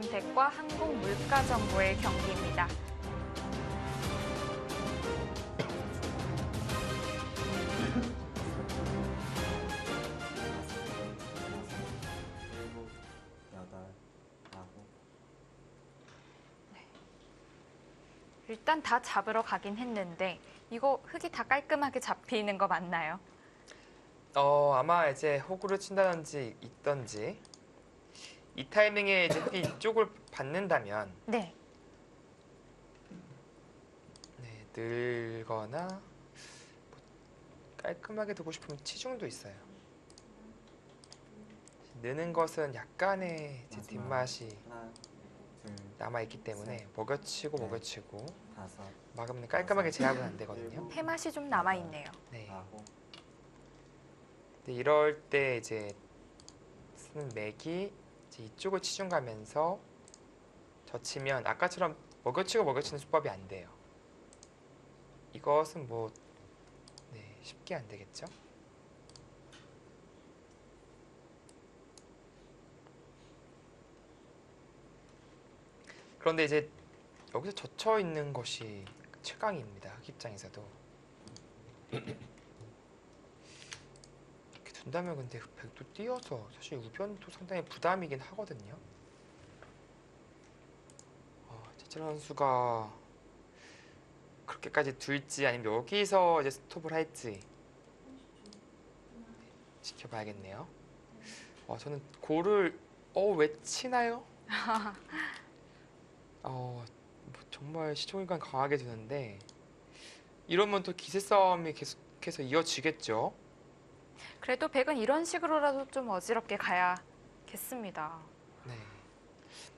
S&텍과 한국물가정보의 경기입니다. 일단 다 잡으러 가긴 했는데 이거 흙이 다 깔끔하게 잡히는 거 맞나요? 아마 이제 호구를 친다든지 있던지 이 타이밍에 이제 흙이 이쪽을 받는다면 네. 네, 늘거나 뭐 깔끔하게 두고 싶으면 치중도 있어요. 느는 것은 약간의 이제 뒷맛이 하나, 둘, 남아있기 때문에 먹여치고 먹여치고 다섯, 막으면 깔끔하게 제압은 안 되거든요. 폐맛이 좀 남아있네요. 네. 아홉, 근데 이럴 때 이제 쓰는 맥이 이제 이쪽을 치중 가면서 젖히면 아까처럼 먹여치고 먹여치는 수법이 안 돼요. 이것은 뭐 네, 쉽게 안 되겠죠? 그런데 이제 여기서 젖혀 있는 것이 최강입니다. 흙 입장에서도. 이렇게 둔다면 근데 백도 띄어서 사실 우변도 상당히 부담이긴 하거든요. 최철 선수가 그렇게까지 둘지 아니면 여기서 이제 스톱을 할지 지켜봐야겠네요. 저는 골을 왜 치나요? 뭐 정말 시종일관 강하게 두는데 이러면 또 기세 싸움이 계속해서 이어지겠죠. 그래도 백은 이런 식으로라도 좀 어지럽게 가야겠습니다. 네.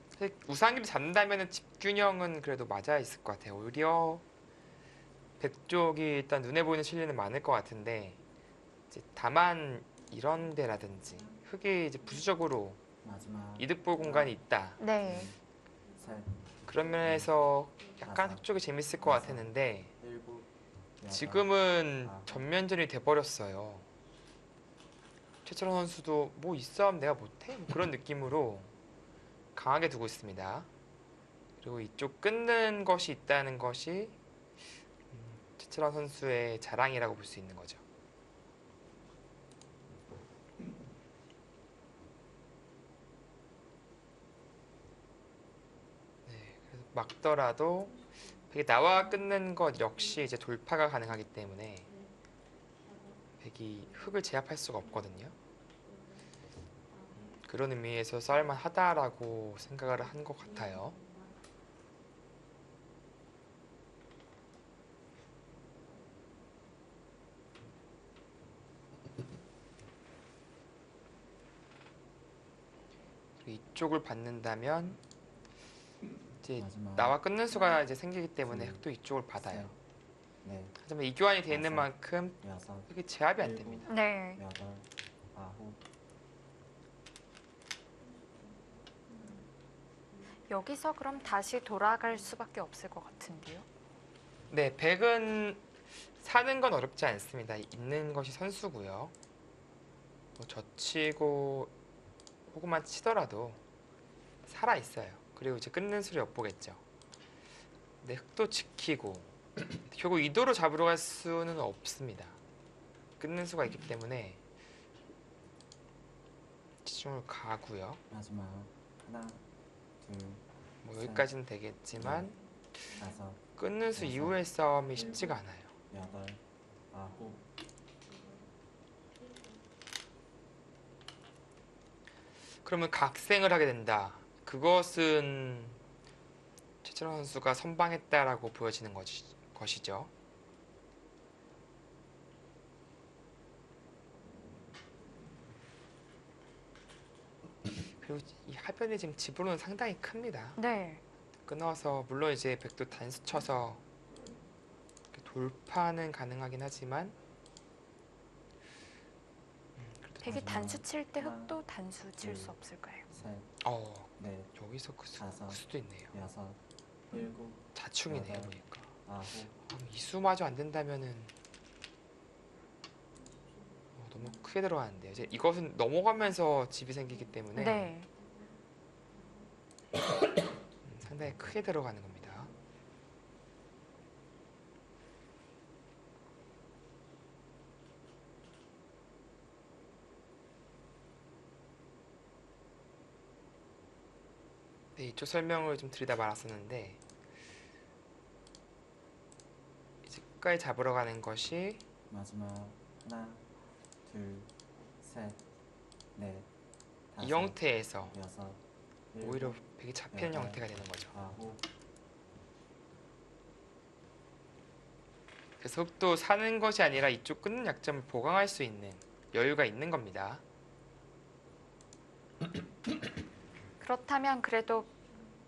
사실 우상기를 잡는다면 집균형은 그래도 맞아 있을 것 같아요. 오히려 백 쪽이 일단 눈에 보이는 실리는 많을 것 같은데 이제 다만 이런 데라든지 흙이 이제 부수적으로 마지막 이득 볼 공간이 있다. 네. 셋, 그런 면에서 약간 흙 쪽이 재밌을 것 같았는데 일곱, 여덟, 지금은 전면전이 돼버렸어요. 최철원 선수도 뭐 이 싸움 내가 못해? 뭐 그런 느낌으로 강하게 두고 있습니다. 그리고 이쪽 끊는 것이 있다는 것이 최철원 선수의 자랑이라고 볼 수 있는 거죠. 네, 그래서 막더라도 백이 나와 끊는 것 역시 이제 돌파가 가능하기 때문에 백이 흙을 제압할 수가 없거든요. 그런 의미에서 싸울만 하다라고 생각을 한 것 같아요. 그리고 이쪽을 받는다면 이제 마지막 나와 끊는 수가 이제 생기기 때문에 흙도 이쪽을 받아요. 넷, 하지만 이 교환이 되어 있는 만큼 여섯, 흙이 제압이 안 됩니다. 네. 여덟, 아홉, 여기서 그럼 다시 돌아갈 수밖에 없을 것 같은데요. 네, 백은 사는 건 어렵지 않습니다. 있는 것이 선수고요. 뭐 젖히고 호구만 치더라도 살아 있어요. 그리고 이제 끊는 수를 엿보겠죠. 근데 흙도 지키고 결국 이도로 잡으러 갈 수는 없습니다. 끊는 수가 있기 때문에 치중을 가고요. 마지막 하나, 둘, 뭐 여기까지는 되겠지만 다섯, 끊는 수 이후의 싸움이 쉽지가 않아요. 여덟, 아홉, 그러면 각생을 하게 된다. 그것은 최철원 선수가 선방했다라고 보여지는 것이죠. 그리고 이 하변이 지금 지분은 상당히 큽니다. 네. 끊어서 물론 이제 백도 단수 쳐서 돌파는 가능하긴 하지만 그래도 백이 단수 칠 때 하나, 흙도 단수 칠 수 둘, 없을까요? 셋, 넷, 여기서 그 다섯, 수도 있네요. 여섯, 일곱, 자충이네요 여덟, 보니까. 아홉, 이수마저 안 된다면은 너무 크게 들어가는데요. 이제 이것은 넘어가면서 집이 생기기 때문에 네. 상당히 크게 들어가는 겁니다. 네, 이쪽 설명을 좀 드리다 말았었는데 이제 끝까지 잡으러 가는 것이 마지막 하나, 둘, 셋, 넷, 이 다섯, 형태에서 여섯, 오히려 일곱, 백이 잡히는 여덟, 형태가 되는 거죠. 아홉, 그래서 흑도 사는 것이 아니라 이쪽 끊는 약점을 보강할 수 있는 여유가 있는 겁니다. 그렇다면 그래도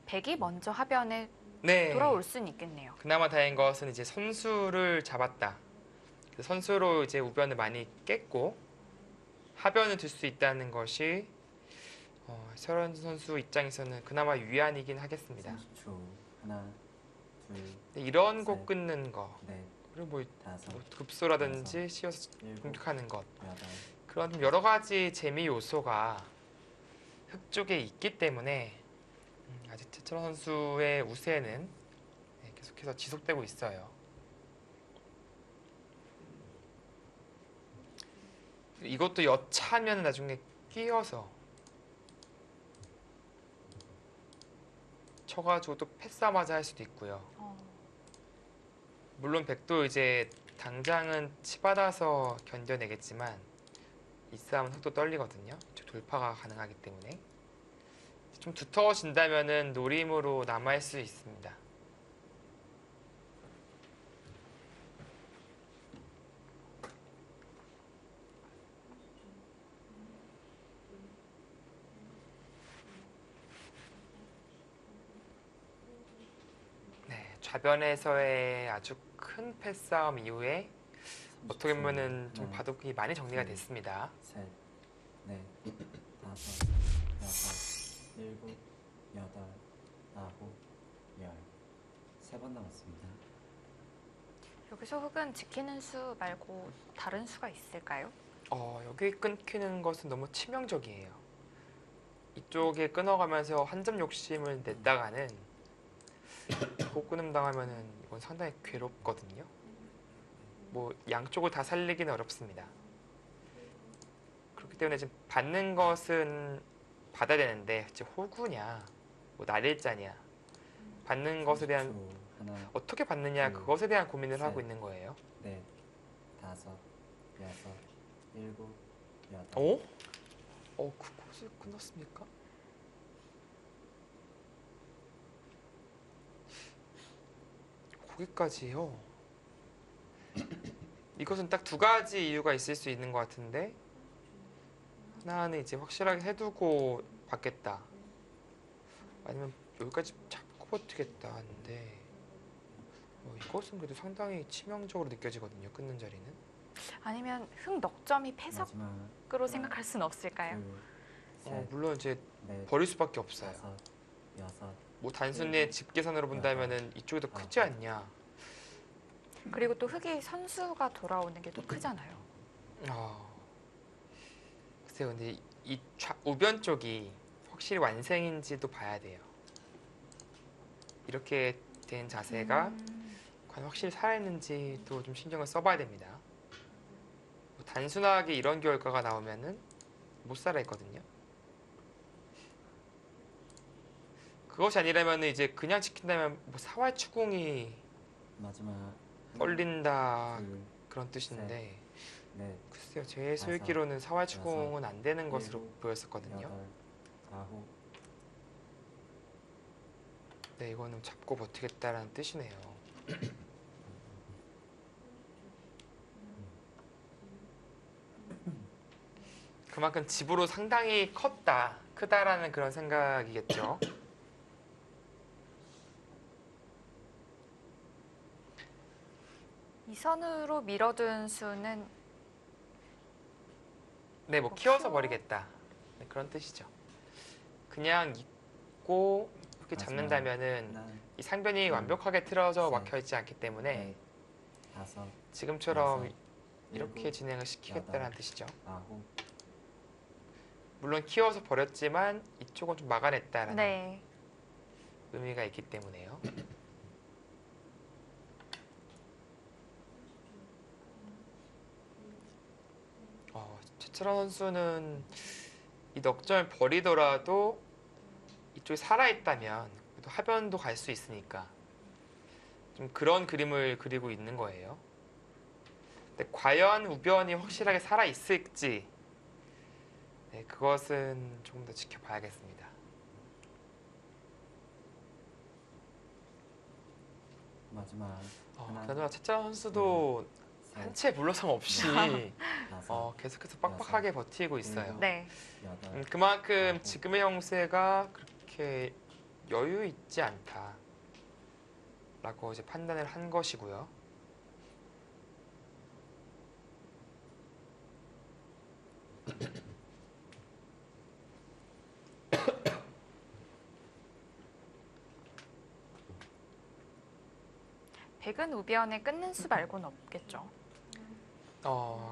백이 먼저 하변에 네. 돌아올 수는 있겠네요. 그나마 다행인 것은 이제 선수를 잡았다. 그 선수로 이제 우변을 많이 깼고 하변을 들 수 있다는 것이 설현 선수 입장에서는 그나마 위안이긴 하겠습니다. 30초. 하나, 둘, 근데 이런 곡 셋, 끊는 거 넷, 그리고 뭐 다섯, 급소라든지 씌워서 일곱, 공격하는 것 여덟, 그런 좀 여러 가지 재미 요소가 흑 쪽에 있기 때문에 아직 최철원 선수의 우세는 계속해서 지속되고 있어요. 이것도 여차하면 나중에 끼어서 쳐가지고 또 패싸마자 할 수도 있고요. 물론 백도 이제 당장은 치받아서 견뎌내겠지만 이 싸움은 흑도 떨리거든요. 돌파가 가능하기 때문에 좀 두터워진다면은 노림으로 남아있을 수 있습니다. 네, 좌변에서의 아주 큰 패싸움 이후에 어떻게 보면은 좀 하나, 바둑이 많이 정리가 됐습니다. 셋, 넷, 다섯, 여섯, 일곱, 여덟, 아홉, 열. 3번 남았습니다. 여기서 흑은 지키는 수 말고 다른 수가 있을까요? 여기 끊기는 것은 너무 치명적이에요. 이쪽에 끊어가면서 한 점 욕심을 냈다가는 못 끊음 당하면은 이건 상당히 괴롭거든요. 뭐 양쪽을 다 살리기는 어렵습니다. 그렇기 때문에 지금 받는 것은 받아야 되는데 이제 호구냐, 뭐 날일자냐, 받는 것에 대한 30초. 하나, 어떻게 받느냐 그것에 대한 고민을 하고 있는 거예요. 넷, 다섯, 여섯, 일곱, 여덟. 그것을 끊었습니까? 거기까지요. 이것은 딱 두 가지 이유가 있을 수 있는 것 같은데 하나는 이제 확실하게 해두고 받겠다. 아니면 여기까지 잡고 버티겠다 하는데 이것은 그래도 상당히 치명적으로 느껴지거든요. 끊는 자리는. 아니면 흑 넉점이 패석으로 마지막 생각할 수는 없을까요? 둘, 셋, 물론 이제 넷, 버릴 수밖에 없어요. 다섯, 여섯, 뭐 단순히 집계산으로 본다면은 이쪽이 더 크지 않냐. 그리고 또 흑이 선수가 돌아오는 게 또 크잖아요. 글쎄요, 근데 이 우변 쪽이 확실히 완생인지도 봐야 돼요. 이렇게 된 자세가 과연 확실히 살아있는지도 좀 신경을 써봐야 됩니다. 뭐 단순하게 이런 결과가 나오면은 못 살아있거든요. 그것이 아니라면 이제 그냥 지킨다면 뭐 사활 추궁이 마지막 떨린다 둘, 그런 뜻인데 넷, 글쎄요, 제 수익기로는 사활 추궁은 안 되는 것으로 일곱, 보였었거든요. 여덟, 아홉. 네, 이거는 잡고 버티겠다라는 뜻이네요. 그만큼 집으로 상당히 크다라는 그런 생각이겠죠. 이 선으로 밀어둔 수는 네, 뭐 키워서 버리겠다. 네, 그런 뜻이죠. 그냥 있고 이렇게 잡는다면은 하나, 이 상변이 둘, 완벽하게 틀어져 셋, 막혀 있지 않기 때문에 넷, 다섯, 지금처럼 여섯, 이렇게 일곱, 진행을 시키겠다는 여덟, 뜻이죠. 아홉. 물론 키워서 버렸지만 이쪽은 좀 막아냈다라는. 네. 의미가 있기 때문에요. 최철원 선수는 이 넉점을 버리더라도 이쪽이 살아있다면 그래도 하변도 갈 수 있으니까 좀 그런 그림을 그리고 있는 거예요. 근데 과연 우변이 확실하게 살아있을지 네, 그것은 조금 더 지켜봐야겠습니다. 마지막 하나, 그나저나 최철원 선수도 셋, 한 채 물러섬 없이 다섯, 계속해서 빡빡하게 버티고 있어요. 네. 여덟, 그만큼 아홉. 지금의 형세가 그렇게 여유 있지 않다라고 이제 판단을 한 것이고요. 백은 우변에 끊는 수 말고는 없겠죠.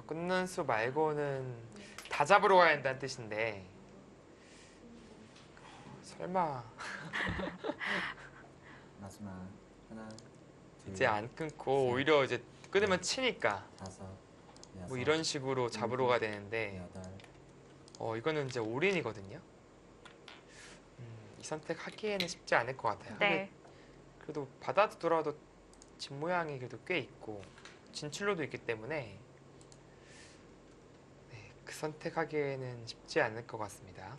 끊는 수 말고는 다 잡으러 가야 한다는 뜻인데 설마 마지막 하나, 둘, 이제 안 끊고 오히려 이제 끊으면 치니까 다섯, 여섯, 뭐 이런 식으로 잡으러 가야 되는데 여덟, 이거는 이제 올인이거든요. 이 선택 하기에는 쉽지 않을 것 같아요. 네. 그래도 받아두더라도 집 모양이 그래도 꽤 있고 진출로도 있기 때문에 네, 그 선택하기에는 쉽지 않을 것 같습니다.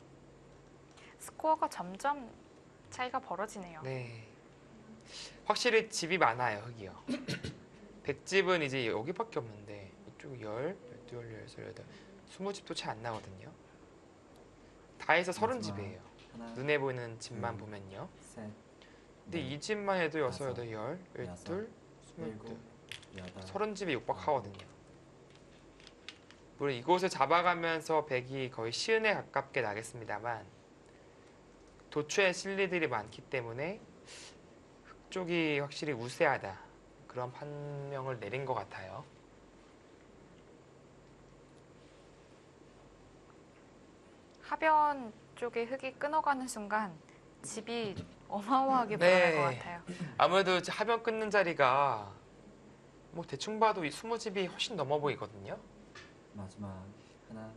스코어가 점점 차이가 벌어지네요. 네, 확실히 집이 많아요. 흙이요. 100집은 이제 여기밖에 없는데 이쪽 10, 12, 18, 20집도 채 안 나거든요. 다 해서 30집이에요. 하나, 눈에 보이는 집만 둘, 보면요. 셋, 근데 넷, 이 집만 해도 6, 다섯, 8, 10, 12, 여섯, 22, 일곱, 여덟, 30집이 육박하거든요. 물론 이곳을 잡아가면서 100이 거의 시은에 가깝게 나겠습니다만 도처에 실리들이 많기 때문에 흙 쪽이 확실히 우세하다 그런 판명을 내린 것 같아요. 하변 쪽에 흙이 끊어가는 순간 집이 어마어마하게 불어날 것 같아요. 아무래도 이제 하변 끊는 자리가 뭐 대충 봐도 이 20집이 훨씬 넘어 보이거든요. 마지막 하나,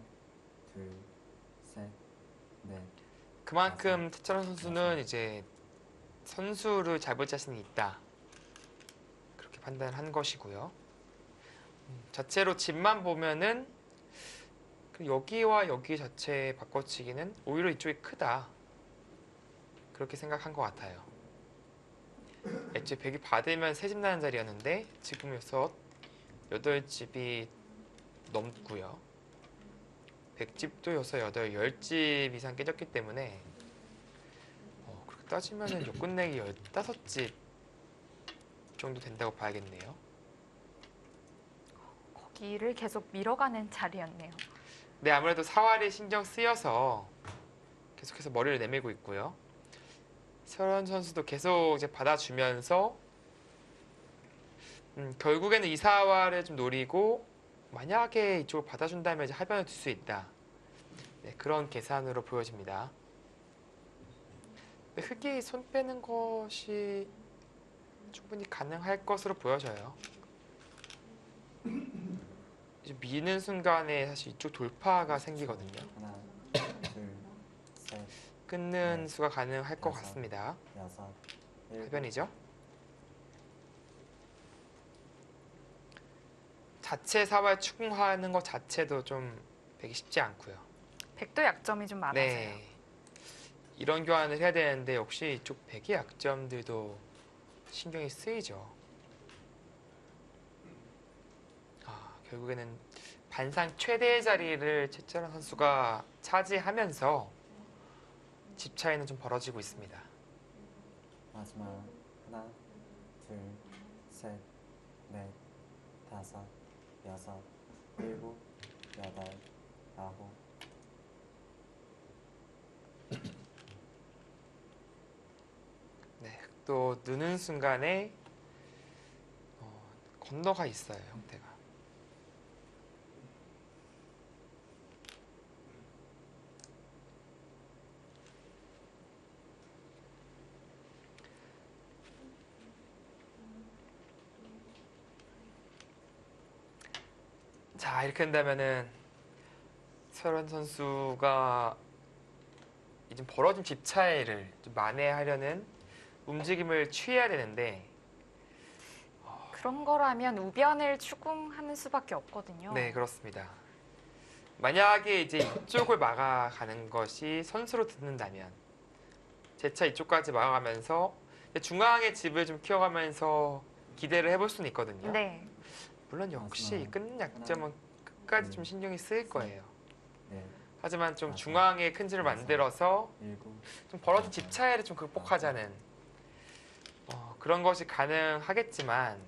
둘, 셋, 넷, 그만큼 태철원 선수는 이제 선수를 잡을 자신이 있다 그렇게 판단을 한 것이고요. 자체로 집만 보면은 그 여기와 여기 자체 바꿔치기는 오히려 이쪽이 크다 그렇게 생각한 것 같아요. 애초에 100이 받으면 3집 나는 자리였는데 지금 6, 8집이 넘고요. 100집도 6, 8, 10집 이상 깨졌기 때문에 그렇게 따지면은 요 끝내기 15집 정도 된다고 봐야겠네요. 거기를 계속 밀어가는 자리였네요. 네, 아무래도 사활이 신경 쓰여서 계속해서 머리를 내밀고 있고요. 설원 선수도 계속 이제 받아주면서 결국에는 이 사활을 좀 노리고 만약에 이쪽을 받아준다면 이제 하변을 둘 수 있다. 네, 그런 계산으로 보여집니다. 근데 흙이 손 빼는 것이 충분히 가능할 것으로 보여져요. 이제 미는 순간에 사실 이쪽 돌파가 생기거든요. 하나, 둘, 셋, 끊는 네. 수가 가능할 것 여섯. 같습니다. 여섯, 일곱, 해변이죠. 자체 사활 추궁하는 것 자체도 좀 되게 쉽지 않고요. 백도 약점이 좀 많아서요. 네. 이런 교환을 해야 되는데 역시 이쪽 백의 약점들도 신경이 쓰이죠. 결국에는 반상 최대의 자리를 최철원 선수가 차지하면서 집 차이는 좀 벌어지고 있습니다. 마지막 하나, 둘, 셋, 넷, 다섯, 여섯, 일곱, 여덟, 아홉. 네, 또 느는 순간에 건너가 있어요, 형태가. 자, 이렇게 된다면은 설원 선수가 이제 벌어진 집 차이를 좀 만회하려는 움직임을 취해야 되는데, 그런 거라면 우변을 추궁하는 수밖에 없거든요. 네, 그렇습니다. 만약에 이제 이쪽을 막아가는 것이 선수로 듣는다면 제 차 이쪽까지 막아가면서 중앙의 집을 좀 키워가면서 기대를 해볼 수는 있거든요. 네. 물론 역시 끊는 약점은 끝까지 좀 신경이 쓰일 거예요. 넷, 하지만 좀 중앙에 큰 집을 만들어서 일곱, 좀 벌어진 집 차이를 좀 극복하자는 그런 것이 가능하겠지만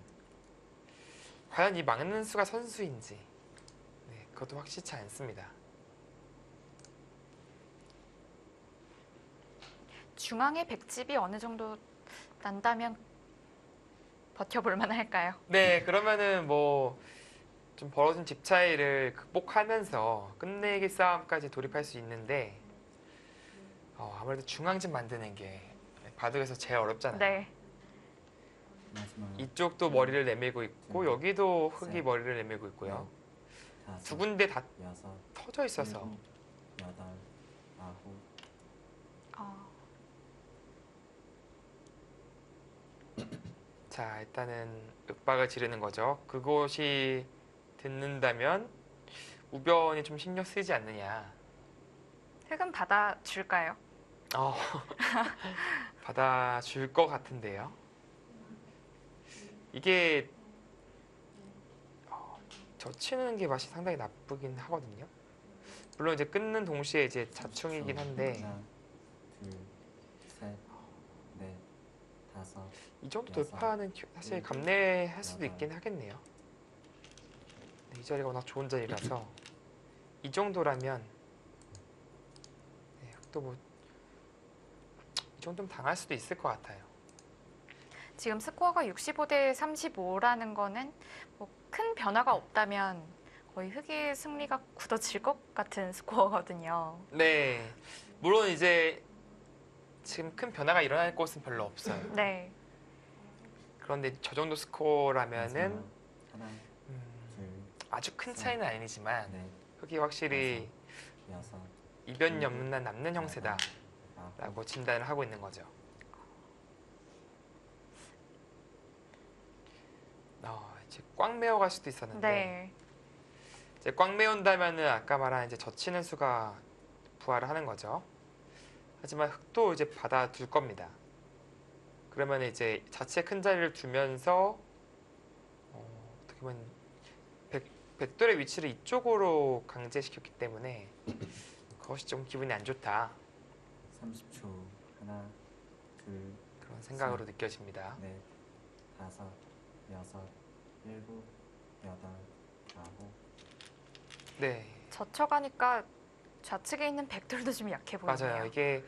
과연 이 막는 수가 선수인지 네, 그것도 확실치 않습니다. 중앙에 백집이 어느 정도 난다면 버텨볼 만할까요? 네, 그러면은 뭐 좀 벌어진 집 차이를 극복하면서 끝내기 싸움까지 돌입할 수 있는데 아무래도 중앙집 만드는 게 바둑에서 제일 어렵잖아요. 네. 마지막 이쪽도 머리를 내밀고 있고 여기도 흙이 셋, 머리를 내밀고 있고요. 다섯, 두 군데 다 여섯, 터져 있어서 일곱, 여덟, 아홉, 자, 일단은 윽박을 지르는 거죠. 그곳이 듣는다면 우변이 좀 신경 쓰이지 않느냐. 흙은 받아줄까요? 받아줄 것 같은데요. 이게 젖히는 게 맛이 상당히 나쁘긴 하거든요. 물론 이제 끊는 동시에 이제 자충이긴 한데 하나, 둘, 셋, 넷, 다섯, 이 정도 여섯, 돌파는 사실 일곱, 감내할 수도 여덟. 있긴 하겠네요. 네, 이 자리가 워낙 좋은 자리라서 이 정도라면 또 뭐 이 정도면 당할 수도 있을 것 같아요. 지금 스코어가 65대 35라는 거는 뭐 큰 변화가 없다면 거의 흙의 승리가 굳어질 것 같은 스코어거든요. 네, 물론 이제 지금 큰 변화가 일어날 곳은 별로 없어요. 네. 그런데 저 정도 스코어라면은 마지막 하나, 둘, 아주 큰 차이는 아니지만 넷, 흙이 확실히 여섯, 이변이 없는 한 남는 형세다라고 아홉, 진단을 하고 있는 거죠. 이제 꽉 메어갈 수도 있었는데 네. 이제 꽉 메운다면은 아까 말한 이제 젖히는 수가 부활을 하는 거죠. 하지만 흙도 이제 받아둘 겁니다. 그러면 이제 자체 큰 자리를 두면서 어떻게 보면 백돌의 위치를 이쪽으로 강제시켰기 때문에 그것이 좀 기분이 안 좋다 30초. 하나, 둘, 그런 생각으로 느껴집니다. 넷, 다섯, 여섯, 일곱, 여덟, 아홉. 네, 젖혀가니까 좌측에 있는 백돌도 좀 약해 보이네요. 맞아요. 이게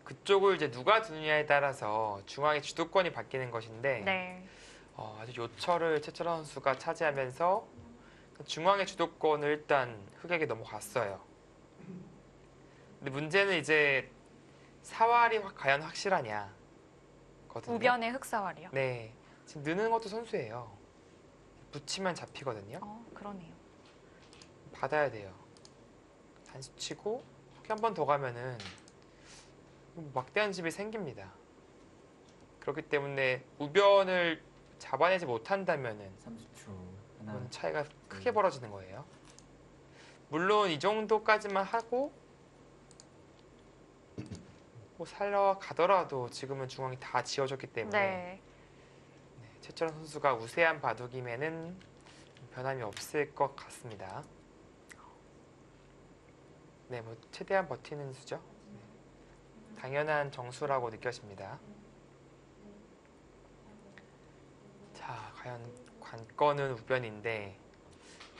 그쪽을 이제 누가 두느냐에 따라서 중앙의 주도권이 바뀌는 것인데 네. 아주 요철을 최철원 선수가 차지하면서 중앙의 주도권을 일단 흑에게 넘어갔어요. 근데 문제는 이제 사활이 과연 확실하냐 거든요. 우변의 흙사활이요. 네, 지금 느는 것도 선수예요. 붙이면 잡히거든요. 그러네요. 받아야 돼요. 단수 치고 한 번 더 가면은 막대한 집이 생깁니다. 그렇기 때문에 우변을 잡아내지 못한다면은 30초. 하나, 이건 차이가 크게 벌어지는 거예요. 물론 이 정도까지만 하고 뭐 살려가더라도 지금은 중앙이 다 지어졌기 때문에 네. 최철원 선수가 우세한 바둑임에는 변함이 없을 것 같습니다. 네, 뭐 최대한 버티는 수죠. 네. 당연한 정수라고 느껴집니다. 자, 과연 관건은 우변인데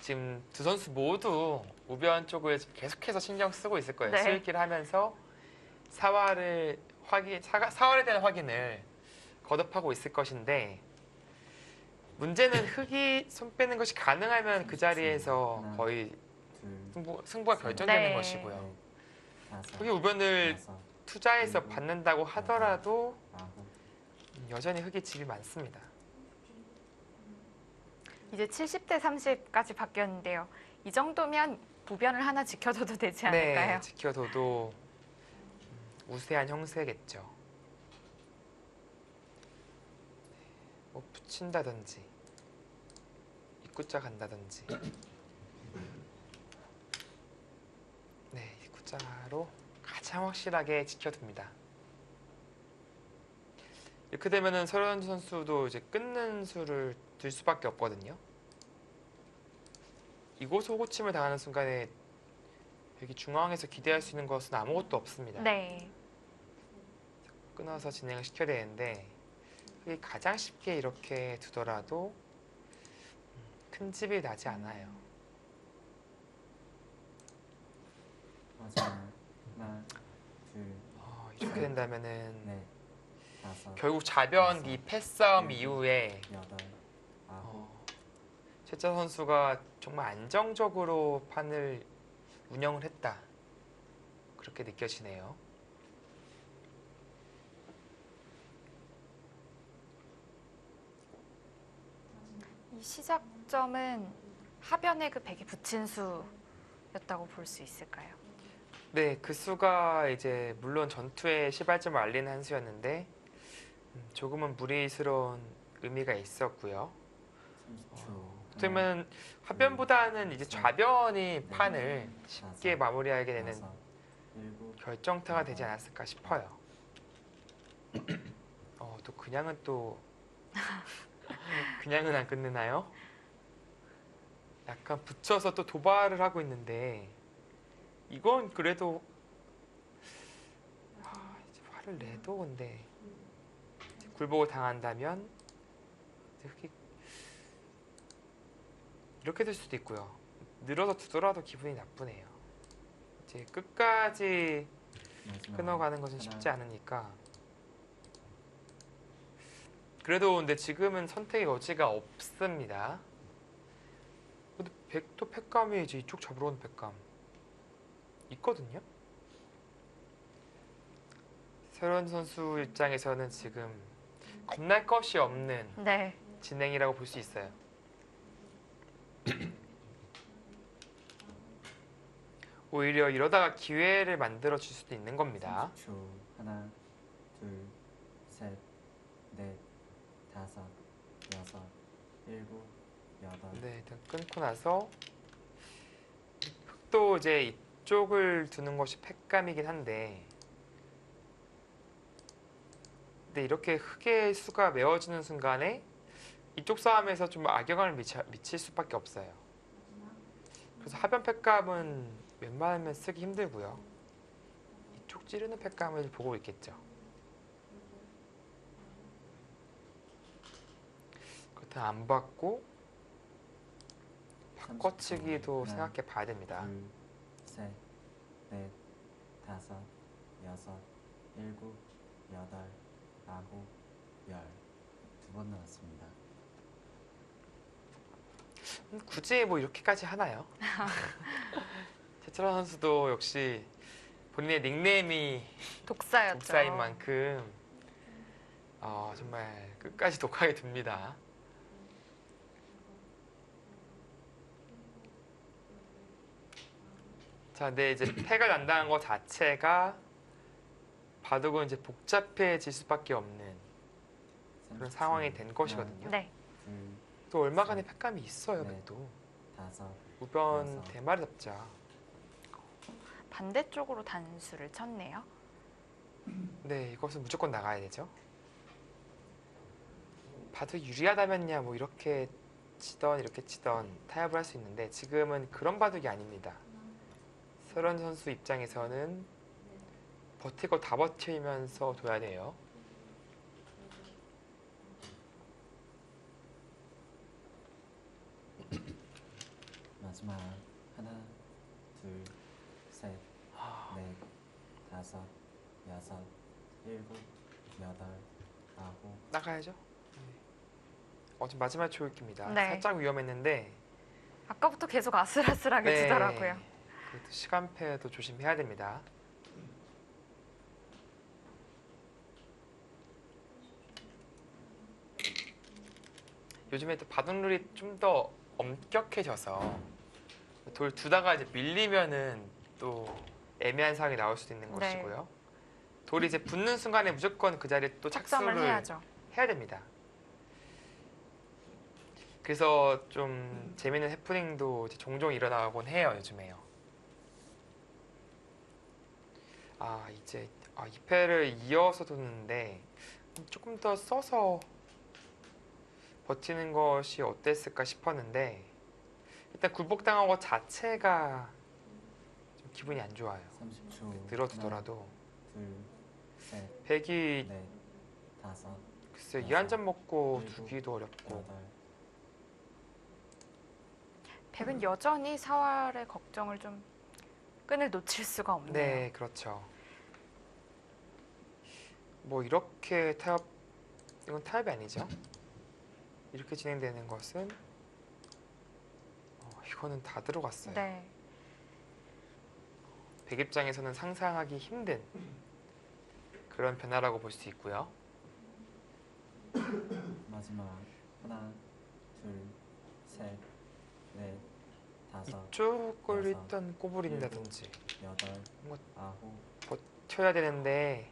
지금 두 선수 모두 우변 쪽을 계속해서 신경 쓰고 있을 거예요. 네. 수익기를 하면서 사활에 대한 확인을 거듭하고 있을 것인데 문제는 흙이 손 빼는 것이 가능하면 그 자리에서 하나, 거의 둘, 승부가 결정되는 네. 것이고요. 넷, 다섯, 흙이 우변을 여섯, 투자해서 일곱, 받는다고 하더라도 아홉. 여전히 흙의 집이 많습니다. 이제 70대 30까지 바뀌었는데요. 이 정도면 무변을 하나 지켜둬도 되지 않을까요? 네, 지켜둬도 우세한 형세겠죠. 뭐 붙인다든지 입구자 간다든지. 네, 입구자로 가장 확실하게 지켜둡니다. 이렇게 되면은 서른지 선수도 이제 끊는 수를 들 수밖에 없거든요. 이곳 호구침을 당하는 순간에 여기 중앙에서 기대할 수 있는 것은 아무것도 없습니다. 네. 끊어서 진행을 시켜야 되는데 흙이 가장 쉽게 이렇게 두더라도 큰 집이 나지 않아요. 마지막 하나, 둘, 이렇게 된다면은 넷, 다섯, 결국 좌변 이 패싸움 일곱, 이후에 여덟, 아홉, 최자 선수가 정말 안정적으로 판을 운영을 했다. 그렇게 느껴지네요. 이 시작점은 하변에 그 백이 붙인 수였다고 볼 수 있을까요? 네, 그 수가 이제 물론 전투의 시발점을 알리는 한 수였는데 조금은 무리스러운 의미가 있었고요. 30초. 어쩌면 하변보다는 이제 좌변이 판을 쉽게 마무리하게 되는 다섯, 일곱, 결정타가 되지 않았을까 싶어요. 또 그냥은 또 그냥은 안 끝내나요? 약간 붙여서 또 도발을 하고 있는데 이건 그래도 이제 화를 내도 근데 굴복을 당한다면 이렇게 될 수도 있고요. 늘어서 두더라도 기분이 나쁘네요. 이제 끝까지 마지막 끊어가는 것은 하나, 쉽지 않으니까. 그래도 근데 지금은 선택의 여지가 없습니다. 근데 백도 팩감이 이제 이쪽 잡으러 온 팩감 있거든요. 새로운 선수 입장에서는 지금 겁날 것이 없는 네. 진행이라고 볼 수 있어요. 오히려 이러다가 기회를 만들어 줄 수도 있는 겁니다. 30초. 하나, 둘, 셋, 넷, 다섯, 여섯, 일곱, 여덟, 네, 일단 끊고 나서 흑도 이제 이쪽을 두는 것이 팩감이긴 한데 근데 이렇게 흑의 수가 메워지는 순간에 이쪽 싸움에서 좀 악영향을 미칠 수밖에 없어요. 그래서 하변 팩감은 웬만하면 쓰기 힘들고요. 이쪽 찌르는 팩감을 보고 있겠죠. 그렇다면 안 받고 바꿔치기도 하나, 생각해 봐야 됩니다. 둘, 셋, 넷, 다섯, 여섯, 일곱, 여덟, 아홉, 열. 2번 남았습니다. 굳이 뭐 이렇게까지 하나요? 최철원 선수도 역시 본인의 닉네임이 독사였죠. 독사인 만큼 정말 끝까지 독하게 둡니다. 자, 근데 이제 팩을 난다는 것 자체가 바둑은 이제 복잡해질 수밖에 없는 그런 30초. 상황이 된 것이거든요. 네. 둘, 또 얼마간의 팩감이 있어요, 네. 백도. 다섯, 우변 여섯. 대마리 잡자. 반대쪽으로 단수를 쳤네요. 네, 이것은 무조건 나가야 되죠. 바둑 유리하다면야 뭐 이렇게 치던 이렇게 치던 타협을 할 수 있는데 지금은 그런 바둑이 아닙니다. 서른 선수 입장에서는 버티고 다 버티면서 둬야 돼요. 마지막 하나, 둘, 셋, 넷, 다섯, 여섯, 일곱, 여덟, 아홉. 나가야죠. 지금 마지막 초읽기입니다. 네. 살짝 위험했는데 아까부터 계속 아슬아슬하게 지더라고요. 그래도 시간패도 조심해야 됩니다. 요즘에 또 바둑룰이 좀 더 엄격해져서 돌 두다가 이제 밀리면은 또 애매한 상황이 나올 수도 있는 네. 것이고요. 돌이 이제 붙는 순간에 무조건 그 자리에 또 착점을 착수를 해야죠. 해야 됩니다. 그래서 좀 재밌는 해프닝도 이제 종종 일어나곤 해요, 요즘에요. 이제 2패를 이어서 두는데 조금 더 써서 버티는 것이 어땠을까 싶었는데 일단 굴복당한 것 자체가 좀 기분이 안 좋아요. 30초. 늘어두더라도 둘, 셋, 백이 넷, 다섯, 글쎄 이 한 잔 먹고 일곱, 두기도 어렵고 여덟. 백은 여전히 사활의 걱정을 좀 끈을 놓칠 수가 없네요. 네, 그렇죠. 뭐 이렇게 타협 이건 타협이 아니죠. 이렇게 진행되는 것은 이거는 다 들어갔어요. 네. 백 입장에서는 상상하기 힘든 그런 변화라고 볼 수 있고요. 마지막. 하나, 둘, 셋, 넷, 다섯, 이쪽을 여섯, 일단 꼬부린다든지 여덟, 뭔가 아홉. 버텨야 되는데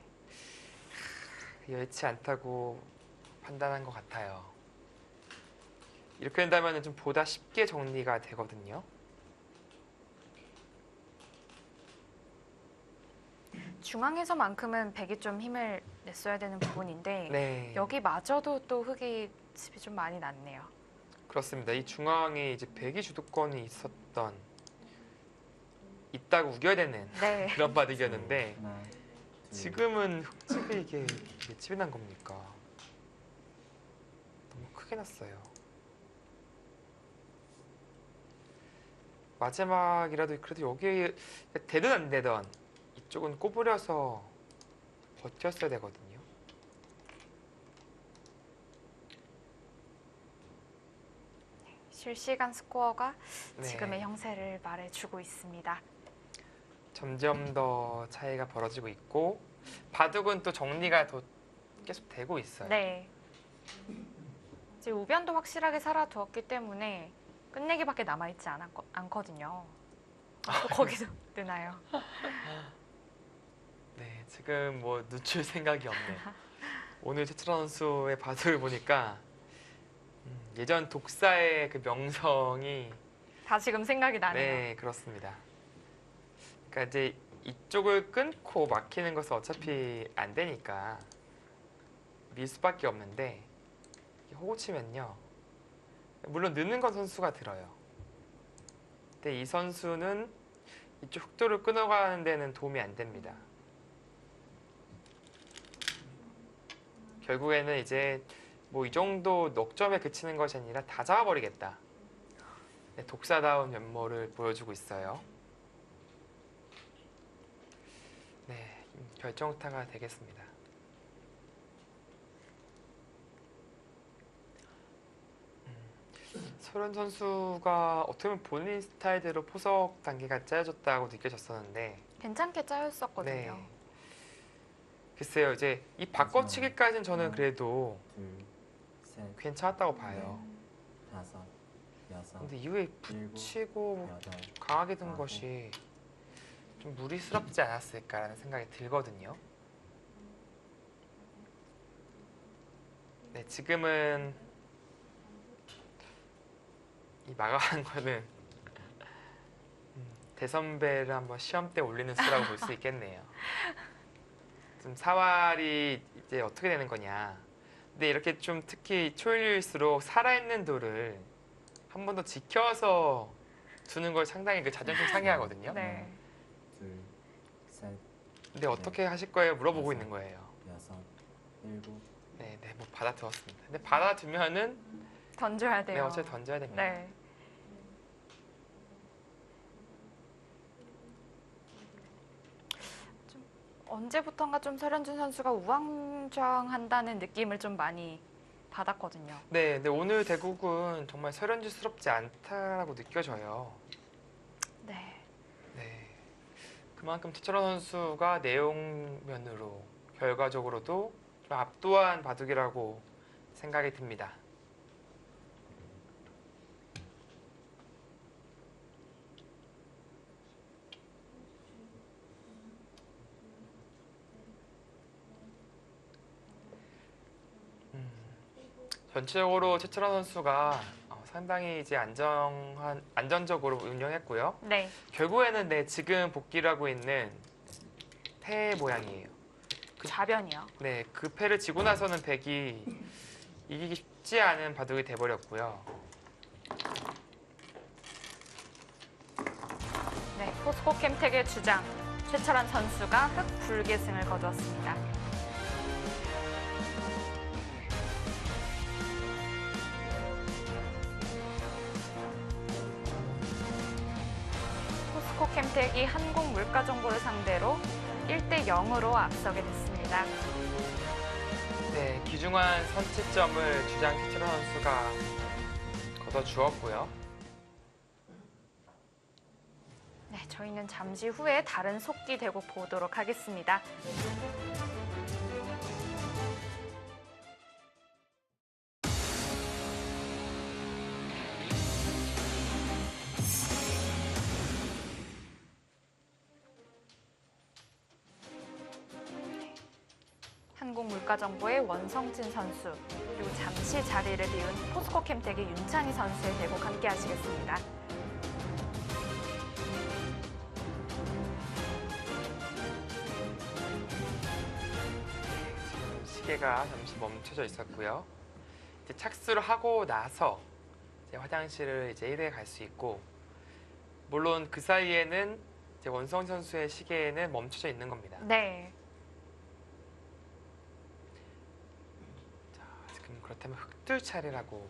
여의치 않다고 판단한 것 같아요. 이렇게 된다면 좀 보다 쉽게 정리가 되거든요. 중앙에서만큼은 백이 좀 힘을 냈어야 되는 부분인데 네, 여기마저도 또 흙이 집이 좀 많이 났네요. 그렇습니다. 이 중앙에 이제 백이 주도권이 있다고 우겨야 되는 네. 그런 바둑이었는데 하나, 둘, 지금은 흙집이 이게 집이 난 겁니까? 너무 크게 났어요. 마지막이라도 그래도 여기 되든 안 되든 이쪽은 꼬부려서 버텼어야 되거든요. 실시간 스코어가 네, 지금의 형세를 말해주고 있습니다. 점점 더 차이가 벌어지고 있고 바둑은 또 정리가 더 계속 되고 있어요. 네. 이제 우변도 확실하게 살아두었기 때문에 끝내기밖에 남아있지 않거든요. 또 거기서 뜨나요? 네, 지금 뭐 늦출 생각이 없네요. 오늘 최철원 선수의 바둑을 보니까 예전 독사의 그 명성이 다시금 생각이 나네요. 네, 그렇습니다. 그러니까 이제 이쪽을 끊고 막히는 것은 어차피 안 되니까 밀 수밖에 없는데 호구 치면요. 물론 느는 건 선수가 들어요. 근데 이 선수는 이쪽 흑도를 끊어가는 데는 도움이 안 됩니다. 결국에는 이제 뭐 이 정도 넉점에 그치는 것이 아니라 다 잡아버리겠다. 네, 독사다운 면모를 보여주고 있어요. 네, 결정타가 되겠습니다. 소련 선수가 어떻게 보면 본인 스타일대로 포석 단계가 짜여졌다고 느껴졌었는데 괜찮게 짜였었거든요. 네. 글쎄요, 이제 이 바꿔치기까지는 저는 그래도 둘, 셋, 괜찮았다고 봐요. 다섯, 여섯, 근데 이후에 일곱, 붙이고 여덟, 강하게 든 아홉. 것이 좀 무리스럽지 않았을까라는 생각이 들거든요. 네, 지금은 이 마감한 거는 대선배를 한번 시험대 올리는 수라고 볼 수 있겠네요. 좀 사활이 이제 어떻게 되는 거냐. 근데 이렇게 좀 특히 초일일수록 살아있는 돌을 한 번 더 지켜서 두는 걸 상당히 그 자존심 상해하거든요. 네. 둘, 셋, 근데 어떻게 하실 거예요? 물어보고 있는 거예요. 여섯, 일곱. 네, 네, 뭐 받아두었습니다. 근데 받아두면은 던져야 네, 돼요. 어차피 던져야 됩니다. 네. 좀 언제부턴가 좀 설현준 선수가 우왕좌왕한다는 느낌을 좀 많이 받았거든요. 네, 근데 오늘 대국은 정말 설현지스럽지 않다라고 느껴져요. 네. 네, 그만큼 최철원 선수가 내용면으로 결과적으로도 좀 압도한 바둑이라고 생각이 듭니다. 전체적으로 최철원 선수가 상당히 이제 안전적으로 운영했고요. 네. 결국에는 네, 지금 복귀를 하고 있는 패 모양이에요. 좌변이요. 네, 그 패를 지고 나서는 백이 이기기 쉽지 않은 바둑이 돼버렸고요. 네, 포스코 캠텍의 주장 최철환 선수가 흑불계승을 거두었습니다. 포스코 캠텍이 한국물가정보를 상대로 1대 0으로 앞서게 됐습니다. 네, 귀중한 선취점을 주장 최철원 선수가 거둬주었고요. 네, 저희는 잠시 후에 다른 속기 대국 보도록 하겠습니다. 한국물가정보의 원성진 선수, 그리고 잠시 자리를 비운 포스코 캠텍의 윤찬희 선수의 대국 함께 하시겠습니다. 지금 시계가 잠시 멈춰져 있었고요. 이제 착수를 하고 나서 이제 화장실을 이제 1회에 갈 수 있고, 물론 그 사이에는 이제 원성 선수의 시계에는 멈춰져 있는 겁니다. 네. 자, 지금 그렇다면 흑돌 차례라고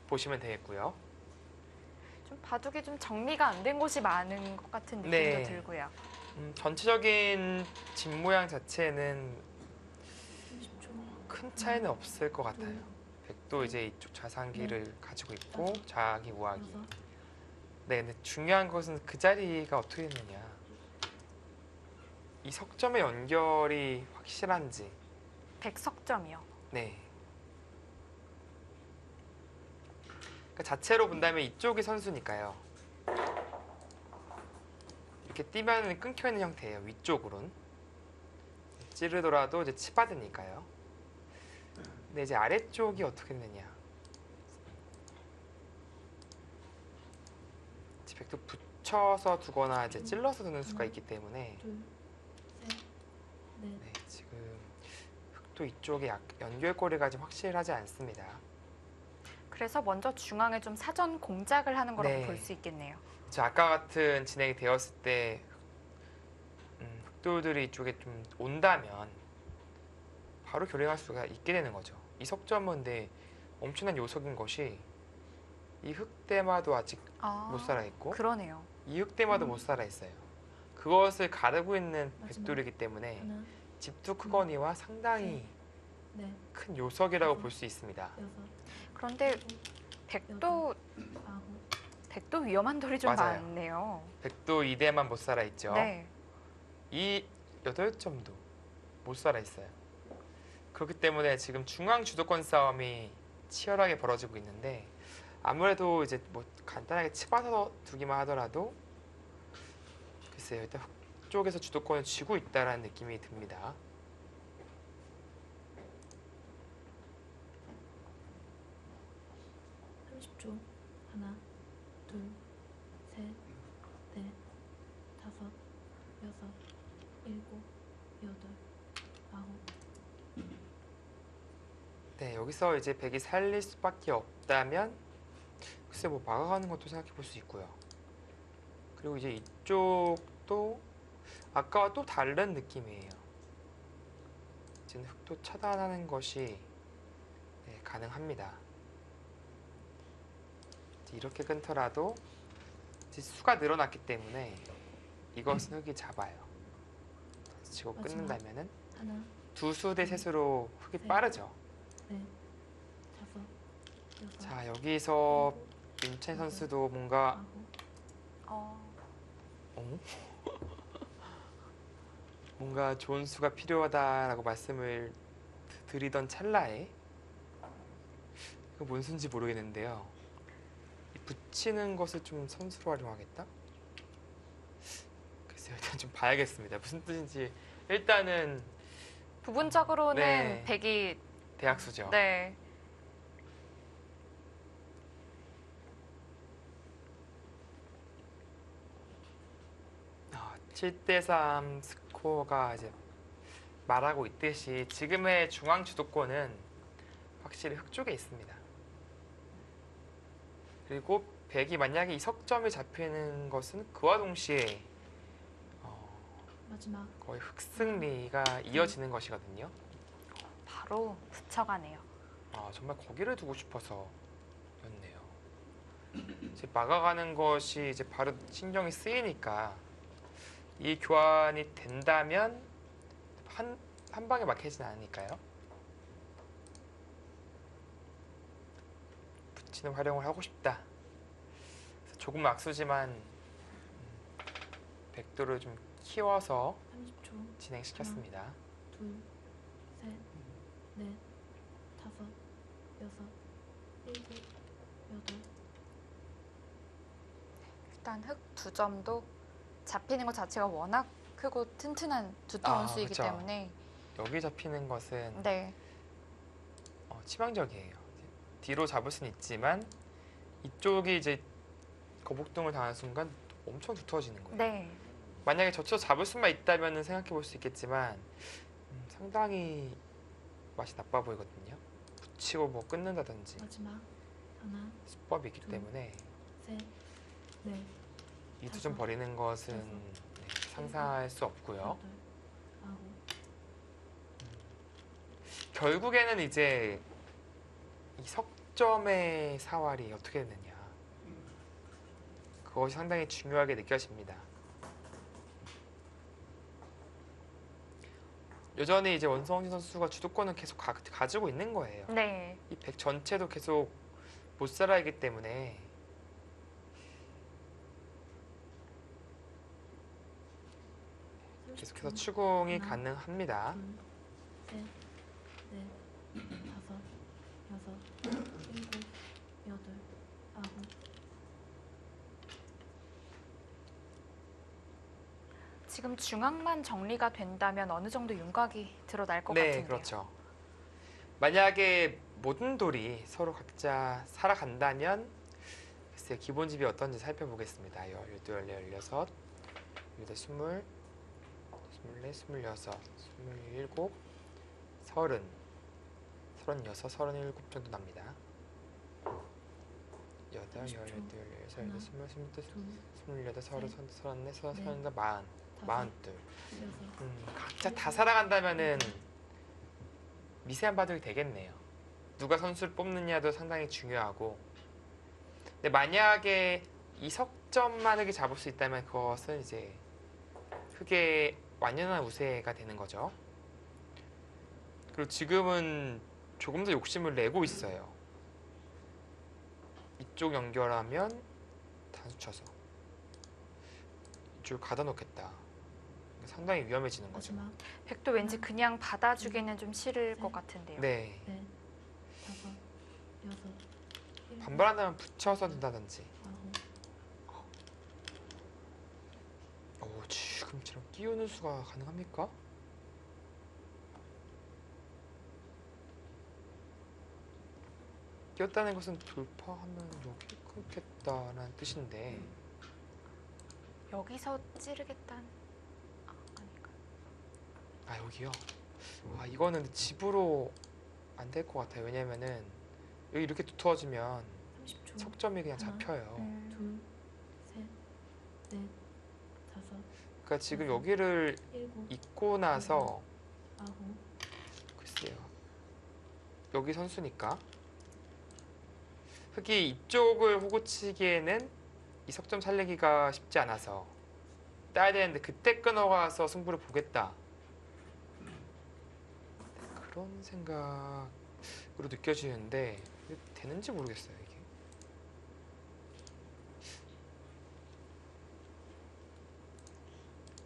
보시면 되겠고요. 좀 바둑이 좀 정리가 안 된 곳이 많은 것 같은 느낌도 네. 들고요. 전체적인 집 모양 자체는 큰 차이는 없을 것 같아요. 백도 이제 이쪽 좌상기를 가지고 있고 좌기 우하기. 네, 근데 중요한 것은 그 자리가 어떻게 되느냐. 이 석점의 연결이 확실한지. 백석점이요. 네. 그러니까 자체로 본다면 이쪽이 선수니까요. 이렇게 뛰면 끊겨 있는 형태예요. 위쪽으론. 찌르더라도 이제 치받으니까요. 근데 이제 아래쪽이 어떻게 되느냐. 백도 붙여서 두거나 이제 찔러서 두는 수가 있기 때문에 네, 지금 흑도 이쪽에 연결고리가 좀 확실하지 않습니다. 그래서 먼저 중앙에 좀 사전 공작을 하는 거라고 네. 볼 수 있겠네요. 저 아까 같은 진행이 되었을 때 흑돌들이 이쪽에 좀 온다면 바로 교령할 수가 있게 되는 거죠. 이 석점은 근데 엄청난 요석인 것이 이 흑대마도 아직 못 살아있고 그러네요. 이 흑대마도 못 살아있어요. 그것을 가르고 있는 백돌이기 때문에 하나, 집두 크거니와 상당히 넷, 큰 요석이라고 볼 수 있습니다. 여섯, 그런데 백도 아홉, 위험한 돌이 좀 맞아요. 많네요. 백도 2대만 못 살아있죠. 네. 이 8점도 못 살아있어요. 그렇기 때문에 지금 중앙 주도권 싸움이 치열하게 벌어지고 있는데 아무래도 이제 뭐 간단하게 치받아 두기만 하더라도 글쎄요, 일단 흑 쪽에서 주도권을 쥐고 있다라는 느낌이 듭니다. 삼십 초 하나, 둘, 셋, 넷, 다섯, 여섯, 일곱, 여덟, 아홉. 네, 여기서 이제 백이 살릴 수밖에 없다면 글쎄 뭐 막아가는 것도 생각해 볼 수 있고요. 그리고 이제 이쪽도 아까와 또 다른 느낌이에요. 이제는 흑도 차단하는 것이 네, 가능합니다. 이렇게 끊더라도 이제 수가 늘어났기 때문에 이것은 흑이 잡아요. 치고 마지막. 끊는다면은 하나, 두 수 대 세 수로 흑이 네. 빠르죠. 넷, 다섯, 여섯, 자, 여기서 윤찬 선수도 뭔가 아홉. 어? 뭔가 좋은 수가 필요하다라고 말씀을 드리던 찰나에 그 뭔 수인지 모르겠는데요. 이 붙이는 것을 좀 선수로 활용하겠다? 글쎄요, 일단 좀 봐야겠습니다. 무슨 뜻인지. 일단은 부분적으로는 네. 백이 대학수죠. 네. 7대3 스코어가 이제 말하고 있듯이 지금의 중앙 주도권은 확실히 흑 쪽에 있습니다. 그리고 백이 만약에 이 석점이 잡히는 것은 그와 동시에 마지막 거의 흑승리가 이어지는 것이거든요. 바로 스쳐가네요. 정말 거기를 두고 싶어서였네요. 이제 막아가는 것이 이제 바로 신경이 쓰이니까 이 교환이 된다면 한 방에 막히진 않으니까요. 붙이는 활용을 하고 싶다. 그래서 조금 악수지만 백도를 좀 키워서 30초. 진행시켰습니다. 둘, 셋, 넷, 다섯, 여섯, 일곱, 여덟. 일단 흑 두 점도 잡히는 것 자체가 워낙 크고 튼튼한 두터운 수이기 그쵸. 때문에 여기 잡히는 것은 네, 치명적이에요. 뒤로 잡을 수는 있지만 이쪽이 이제 거북등을 당한 순간 엄청 두터워지는 거예요. 네, 만약에 저쪽 잡을 수만 있다면 생각해 볼 수 있겠지만 상당히 맛이 나빠 보이거든요. 붙이고 뭐 끊는다든지 마지막 하나, 수법이 있기 둘, 때문에 셋, 넷, 이 두 점 버리는 것은 상상할 수 없고요. 여덟, 아홉. 결국에는 이제 이 석점의 사활이 어떻게 되느냐, 그것이 상당히 중요하게 느껴집니다. 여전히 이제 원성진 선수가 주도권은 계속 가지고 있는 거예요. 네. 이 백 전체도 계속 못 살아있기 때문에 계속해서 30초. 추궁이 하나, 가능합니다. 둘, 셋, 넷, 다섯, 여섯, 일곱, 여덟, 아홉. 지금 중앙만 정리가 된다면 어느 정도 윤곽이 드러날 것 네, 같은데요. 그렇죠. 만약에 모든 돌이 서로 각자 살아간다면 글쎄 기본 집이 어떤지 살펴보겠습니다. 12, 16, 20, 24, 26, 27, 30, 36, 37 정도 납니다. 8, 18, 19, 20, 21, 22, 둘, 28, 30, 34, 35, 40, 40, 다섯, 42. 여섯. 각자 다 살아간다면은 미세한 바둑이 되겠네요. 누가 선수를 뽑느냐도 상당히 중요하고. 근데 만약에 이 석점만 흑이 잡을 수 있다면 그것은 이제 흑의 완연한 우세가 되는 거죠. 그리고 지금은 조금 더 욕심을 내고 있어요. 이쪽 연결하면 단수 쳐서 이쪽을 가다 놓겠다. 상당히 위험해지는 거죠. 마지막 백도 왠지 그냥 받아주기는 좀 싫을 것 같은데요. 네. 넷, 다섯, 여섯, 일곱, 반발한다면 붙여서 든다든지. 아홉. 지금처럼 끼우는 수가 가능합니까? 끼웠다는 것은 돌파하면 여기 끊겠다라는 뜻인데 여기서 찌르겠다는 아닐까요? 여기요? 이거는 집으로 안 될 것 같아요. 왜냐면은 여기 이렇게 두터워지면 30초. 석점이 그냥 하나, 잡혀요. 음, 둘, 셋, 넷, 다섯, 그러니까 지금 여기를 일곱, 잇고 나서 아홉. 글쎄요. 여기 선수니까 흑이 이쪽을 호구치기에는 이 석점 살리기가 쉽지 않아서 따야 되는데 그때 끊어가서 승부를 보겠다. 그런 생각으로 느껴지는데 이게 되는지 모르겠어요. 이게.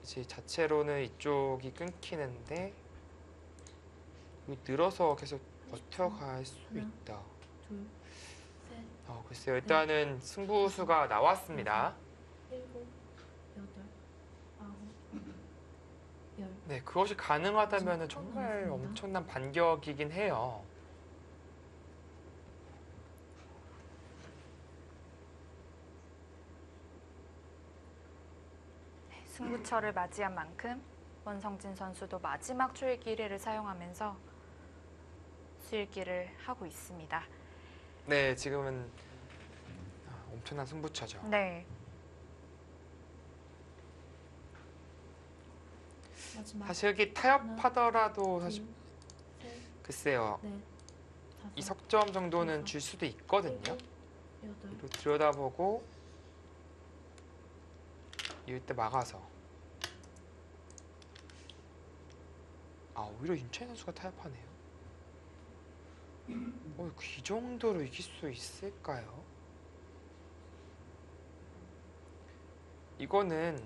이제 자체로는 이쪽이 끊기는데 여기 늘어서 계속 버텨갈 수 있다. 둘, 셋, 글쎄요. 일단은 승부수가 나왔습니다. 일곱, 여덟, 아홉, 열. 네, 그것이 가능하다면 지금 정말 나왔습니다. 엄청난 반격이긴 해요. 승부처를 맞이한 만큼 원성진 선수도 마지막 초일기를 사용하면서 수일기를 하고 있습니다. 네, 지금은 엄청난 승부처죠. 네, 마지막. 사실 흑이 타협하더라도 사실 둘, 셋, 글쎄요, 넷, 다섯, 이 석점 정도는 줄 수도 있거든요. 일곱, 여덟. 이로 들여다보고 이때 막아서 오히려 윤찬희 선수가 타협하네요. 이 정도로 이길 수 있을까요? 이거는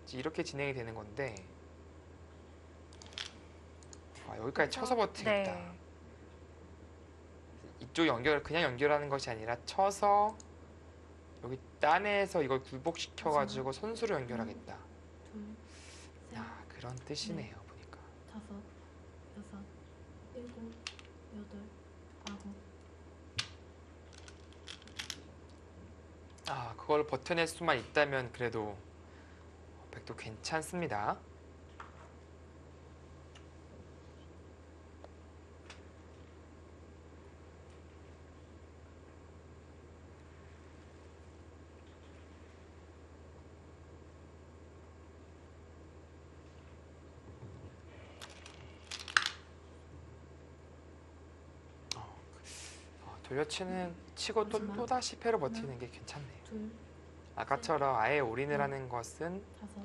이제 이렇게 진행이 되는 건데 여기까지 쳐서 버티겠다. 네, 이쪽 그냥 연결하는 것이 아니라 쳐서 여기 딴에서 이걸 굴복시켜가지고 선수로 연결하겠다. 둘, 셋, 그런 뜻이네요, 보니까. 다섯, 여섯, 일곱, 여덟, 아홉. 그걸 버텨낼 수만 있다면 그래도 백도 괜찮습니다. 돌려치는 치고 마지막. 또다시 패로 버티는 게 괜찮네요. 둘, 아까처럼 아예 올인을 하는 것은 다섯,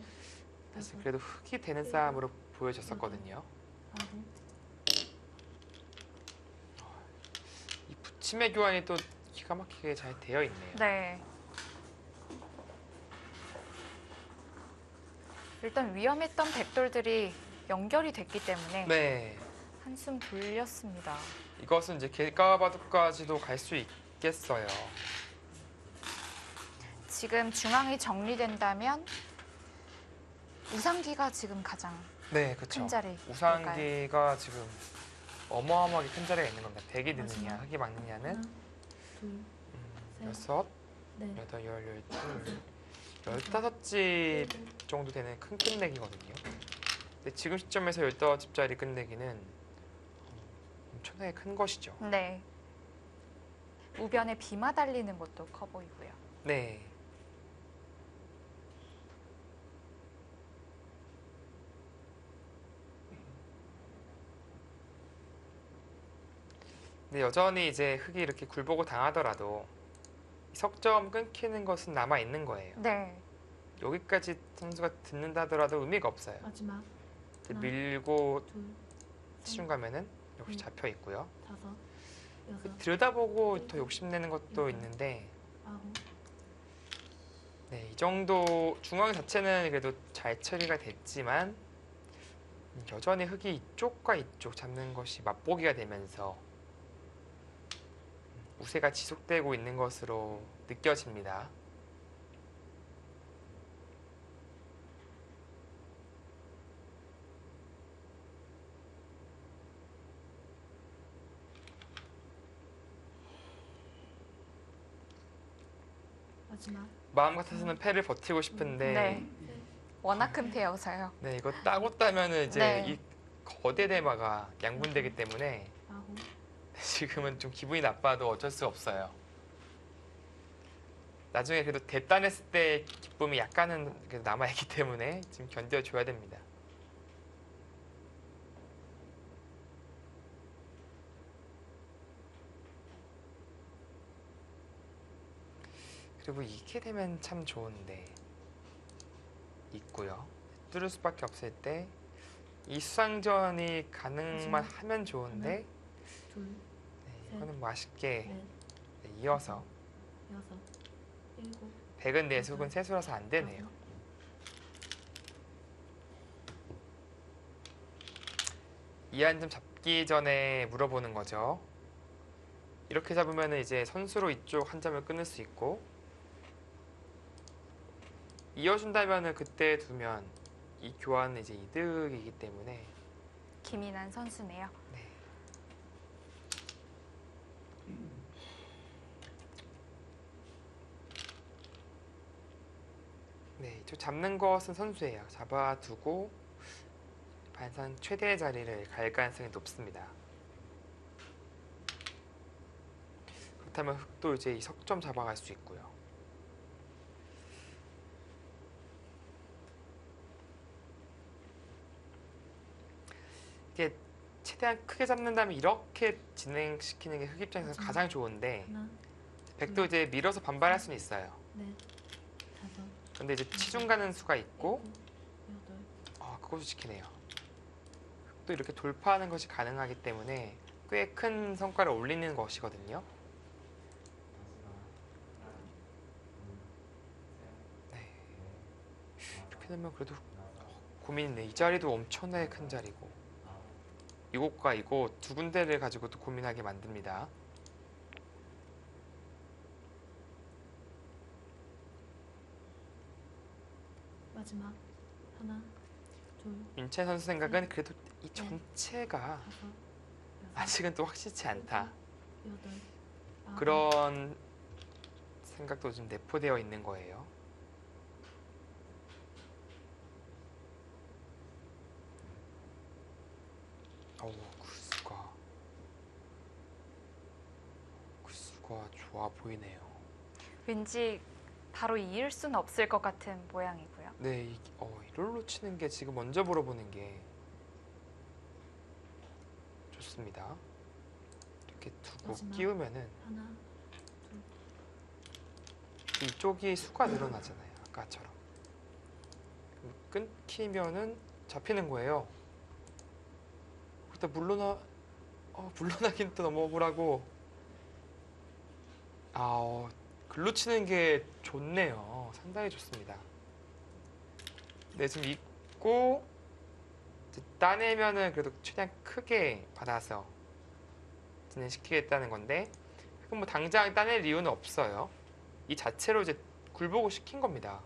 사실 여섯, 그래도 흙이 되는 싸움으로 보여졌었거든요. 아홉. 이 붙임의 교환이 또 기가 막히게 잘 되어 있네요. 네. 일단 위험했던 백돌들이 연결이 됐기 때문에 네, 한숨 돌렸습니다. 이것은 이제 길가바둑까지도 갈 수 있겠어요. 지금 중앙이 정리된다면 우상기가 지금 가장 네, 그렇죠. 큰 자리. 우상기가 지금 어마어마하게 큰 자리가 있는 겁니다. 대기 느느냐, 마지막. 흑이 막느냐는 하나, 둘, 셋. 여섯, 넷, 여덟, 열, 열둘, 15집 일곱, 정도 되는 큰 끝내기거든요. 근데 지금 시점에서 15집짜리 끝내기는 엄청나게 큰 것이죠. 네. 우변에 비마 달리는 것도 커 보이고요. 네. 근데 여전히 이제 흑이 이렇게 굴복을 당하더라도 석점 끊기는 것은 남아 있는 거예요. 네. 여기까지 선수가 듣는다 하더라도 의미가 없어요. 마지막. 근데 하나, 밀고 둘, 치중 셋, 가면은 역시 잡혀 있고요. 다섯, 여섯, 들여다보고 더 욕심내는 것도 있는데 아홉. 네, 이 정도 중앙 자체는 그래도 잘 처리가 됐지만 여전히 흑이 이쪽과 이쪽 잡는 것이 맛보기가 되면서 우세가 지속되고 있는 것으로 느껴집니다. 마지막. 마음 같아서는 패를 버티고 싶은데 네. 워낙 큰 패여서요. 네, 이거 따고 따면은 이제 네. 이 거대 대마가 양분되기 때문에 아홉. 지금은 좀 기분이 나빠도 어쩔 수 없어요. 나중에 그래도 대단했을 때 기쁨이 약간은 그래도 남아있기 때문에 지금 견뎌줘야 됩니다. 그리고 이렇게 되면 참 좋은데 있고요. 뚫을 수밖에 없을 때 이 수상전이 가능만 하면 좋은데 둘, 네, 이거는 뭐 아쉽게 넷, 이어서 여섯, 일곱. 백은 내숙은 세수라서 안 되네요. 이 한 점 잡기 전에 물어보는 거죠. 이렇게 잡으면 이제 선수로 이쪽 한 점을 끊을 수 있고 이어준다면 그때 두면 이 교환은 이제 이득이기 때문에 김인환 선수네요. 네. 네, 저 잡는 것은 선수예요. 잡아두고 반상 최대의 자리를 갈 가능성이 높습니다. 그렇다면 흑도 이제 이 석점 잡아갈 수 있고요. 이게 최대한 크게 잡는다면 이렇게 진행시키는 게 흑 입장에서 맞아. 가장 좋은데 하나, 백도 이제 밀어서 반발할 수는 있어요. 넷, 다섯, 근데 이제 치중 가는 수가 있고 일곱, 여덟, 그것도 지키네요. 흑도 이렇게 돌파하는 것이 가능하기 때문에 꽤 큰 성과를 올리는 것이거든요. 네. 이렇게 되면 그래도 고민이네. 이 자리도 엄청나게 큰 자리고 이곳과 이곳 두 군데를 가지고도 고민하게 만듭니다. 마지막 하나, 둘, 윤채 선수 생각은 그래도 이 전체가 다섯, 여섯, 아직은 또 확실치 않다. 여덟, 아홉, 그런 생각도 좀 내포되어 있는 거예요. 어우, 구수가 좋아 보이네요. 왠지 바로 이을 수는 없을 것 같은 모양이고요. 네, 이rol로 치는 게 지금 먼저 물어보는 게 좋습니다. 이렇게 두고 마지막. 끼우면은 하나, 이쪽이 수가 늘어나잖아요. 아까처럼. 끊기면은 잡히는 거예요. 그때 물러나긴 또 넘어보라고. 글로 치는 게 좋네요. 상당히 좋습니다. 네, 지금 있고 이제 따내면은 그래도 최대한 크게 받아서 진행시키겠다는 건데 그럼 뭐 당장 따낼 이유는 없어요. 이 자체로 이제 굴복을 시킨 겁니다.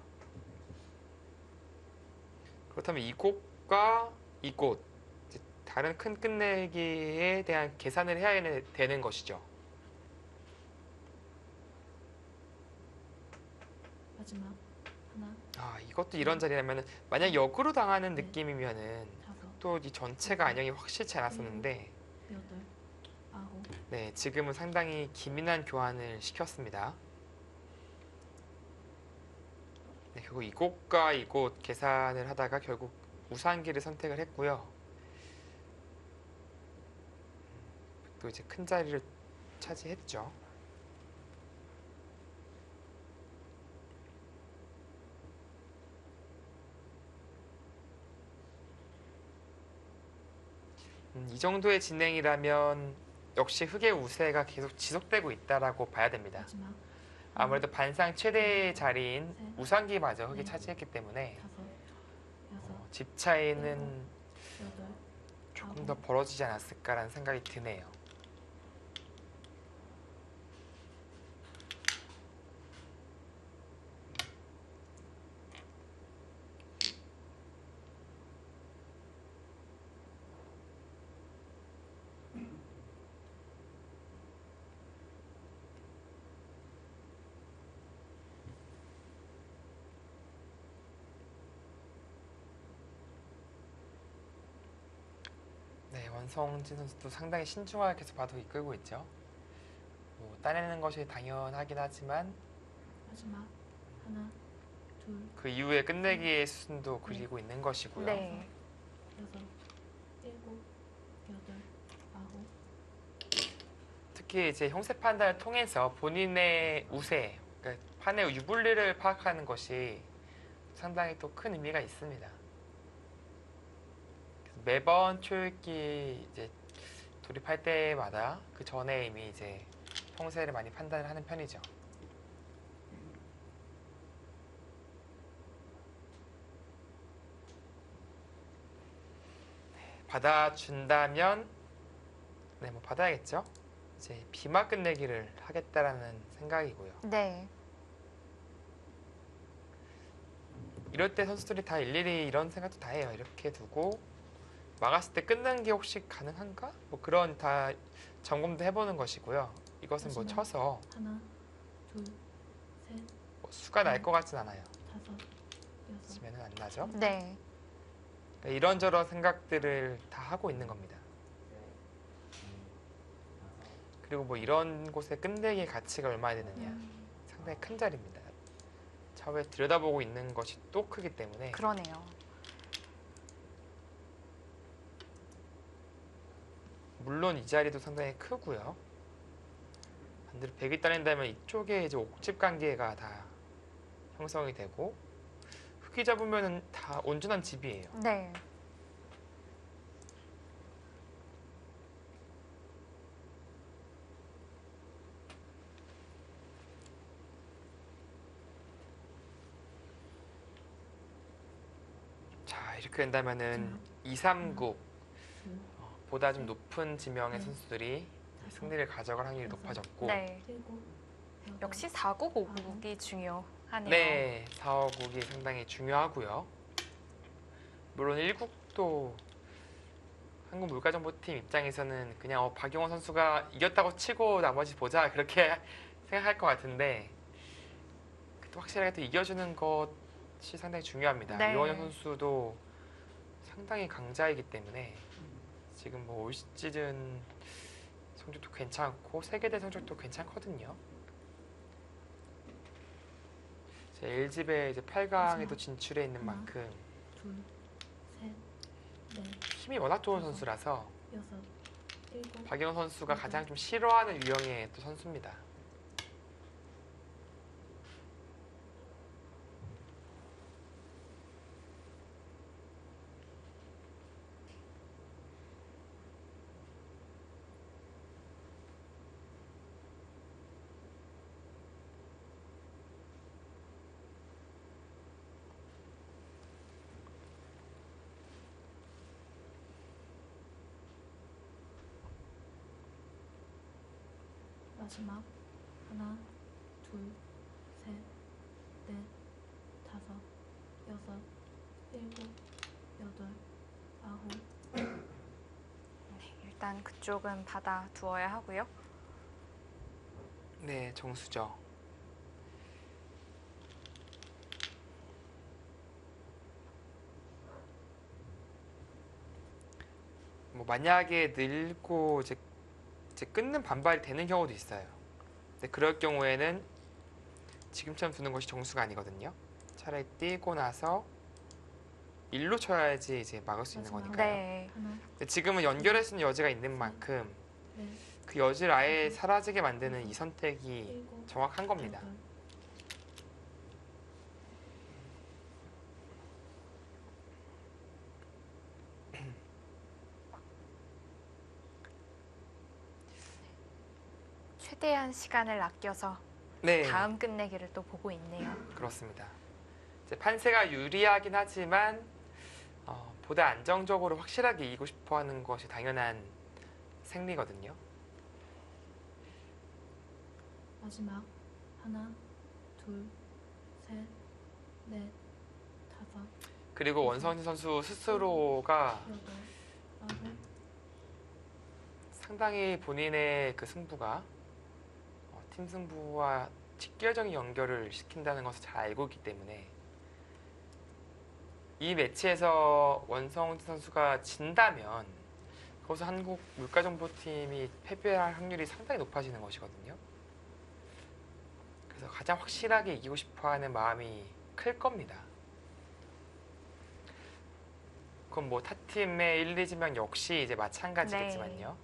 그렇다면 이곳과 이곳 이제 다른 큰 끝내기에 대한 계산을 해야 되는 것이죠. 마지막 하나, 이것도 이런 자리라면 만약 역으로 당하는 느낌이면은 다섯, 또 이 전체가 안녕이 확실치 않았었는데 여덟, 아홉, 네, 지금은 상당히 기민한 교환을 시켰습니다. 네, 결국 이곳과 이곳 계산을 하다가 결국 우산기를 선택을 했고요. 또 이제 큰 자리를 차지했죠. 이 정도의 진행이라면 역시 흑의 우세가 계속 지속되고 있다라고 봐야 됩니다. 마지막 아무래도 반상 최대의 자리인 셋, 우상기마저 흑이 넷, 차지했기 때문에 다섯, 여섯, 집 차이는 여덟, 조금 더 벌어지지 않았을까라는 생각이 드네요. 네, 원성진 선수도 상당히 신중하게 계속 바둑 이끌고 있죠. 뭐 따내는 것이 당연하긴 하지만 마지막 하나, 둘, 그 이후에 끝내기의 수순도 그리고 있는 것이고요. 네. 여섯, 일곱, 여덟, 아홉, 특히 이제 형세 판단을 통해서 본인의 우세, 그러니까 판의 유불리를 파악하는 것이 상당히 또 큰 의미가 있습니다. 그래서 매번 초읽기 이제 돌입할 때마다 그 전에 이미 이제 형세를 많이 판단을 하는 편이죠. 받아준다면 네, 뭐 받아야겠죠. 이제 비마 끝내기를 하겠다라는 생각이고요. 네. 이럴 때 선수들이 다 일일이 이런 생각도 다 해요. 이렇게 두고 막았을 때 끊는 게 혹시 가능한가? 뭐 그런 다 점검도 해보는 것이고요. 이것은 뭐 마지막. 쳐서 하나, 둘, 셋, 뭐 수가 날 것 같진 않아요. 다섯, 여섯, 치면은 안 나죠? 네. 그러니까 이런저런 생각들을 다 하고 있는 겁니다. 그리고 뭐 이런 곳에 끝내기의 가치가 얼마나 되느냐. 상당히 큰 자리입니다. 차후에 들여다보고 있는 것이 또 크기 때문에 그러네요. 물론 이 자리도 상당히 크고요. 반대로 100이 딸린다면 이쪽에 이제 옥집 관계가 다 형성이 되고 흙이 잡으면은 다 온전한 집이에요. 네. 자, 이렇게 된다면은 2, 3국 둘, 보다 좀 높은 지명의 네. 선수들이 다섯, 승리를 가져갈 확률이 여섯. 높아졌고 네. 일곱, 여덟, 역시 4국, 5국이 중요하네요. 네, 4, 5국이 상당히 중요하고요. 물론 1국도 한국물가정보팀 입장에서는 그냥 박용원 선수가 이겼다고 치고 나머지 보자 그렇게 생각할 것 같은데 또 확실하게 또 이겨주는 것이 상당히 중요합니다. 네. 유원현 선수도 상당히 강자이기 때문에 지금 뭐 올 시즌 성적도 괜찮고 세계대 성적도 괜찮거든요. LG배 이제 8강에도 진출해 있는 하나. 만큼 둘, 셋, 넷, 힘이 워낙 좋은 선수라서 여섯, 일곱, 박영호 선수가 가장 좀 싫어하는 유형의 또 선수입니다. 마지막 하나, 둘, 셋, 넷, 다섯, 여섯, 일곱, 여덟, 아홉, 일단 그쪽은 받아 두어야 하고요. 네, 정수죠. 뭐 만약에 늘고 이제 끊는 반발이 되는 경우도 있어요. 근데 그럴 경우에는 지금처럼 두는 것이 정수가 아니거든요. 차라리 뛰고 나서 일로 쳐야지 이제 막을 수 있는 마지막. 거니까요. 네. 하나, 근데 지금은 연결할 수 있는 여지가 있는 만큼 넷, 그 여지를 아예 사라지게 만드는 이 선택이 일곱, 정확한 겁니다. 여덟. 최대한 시간을 아껴서 네, 다음 끝내기를 또 보고 있네요. 그렇습니다. 이제 판세가 유리하긴 하지만 보다 안정적으로 확실하게 이기고 싶어하는 것이 당연한 생리거든요. 마지막 하나, 둘, 셋, 넷, 다섯, 그리고 원성진 선수 스스로가 여덟, 아홉, 상당히 본인의 그 승부가 팀 승부와 직결적인 연결을 시킨다는 것을 잘 알고 있기 때문에 이 매치에서 원성진 선수가 진다면 거기서 한국 물가정보팀이 패배할 확률이 상당히 높아지는 것이거든요. 그래서 가장 확실하게 이기고 싶어하는 마음이 클 겁니다. 그건 뭐 타팀의 1, 2지명 역시 이제 마찬가지겠지만요.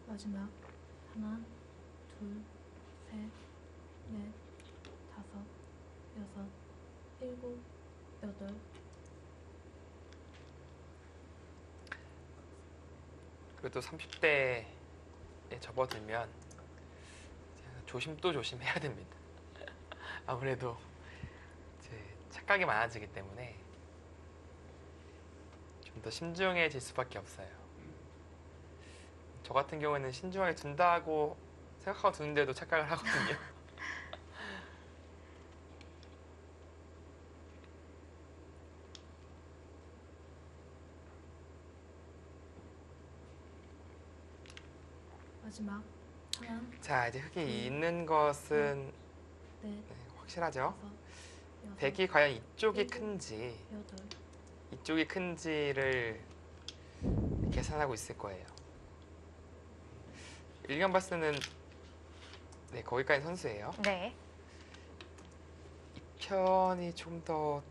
마지막 하나, 둘, 셋, 넷, 다섯, 여섯, 일곱, 여덟. 그리고 또 30대에 접어들면 조심 또 조심해야 됩니다. 아무래도 이제 착각이 많아지기 때문에 좀 더 신중해질 수밖에 없어요. 저 같은 경우에는 신중하게 둔다고 생각하고 두는데도 착각을 하거든요. 마지막 하나, 자, 이제 흙이 있는 것은 넷, 네, 확실하죠? 다섯, 여섯, 백이 과연 이쪽이 일곱, 큰지 여덟, 이쪽이 큰지를 계산하고 있을 거예요. 일견 바스는 네, 거기까지 선수예요. 네. 이 편이 좀 더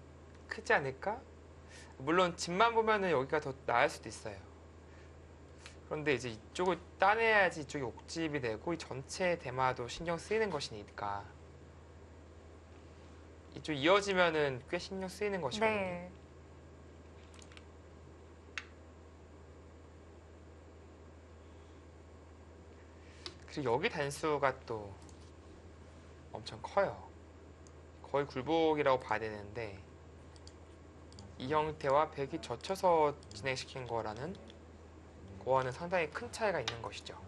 크지 않을까? 물론 집만 보면은 여기가 더 나을 수도 있어요. 그런데 이제 이쪽을 따내야지 이쪽이 옥집이 되고 이 전체 대마도 신경 쓰이는 것이니까 이쪽 이어지면은 꽤 신경 쓰이는 것이거든요. 네. 그리고 여기 단수가 또 엄청 커요. 거의 굴복이라고 봐야 되는데 이 형태와 백이 젖혀서 진행시킨 거라는 그거와는 상당히 큰 차이가 있는 것이죠.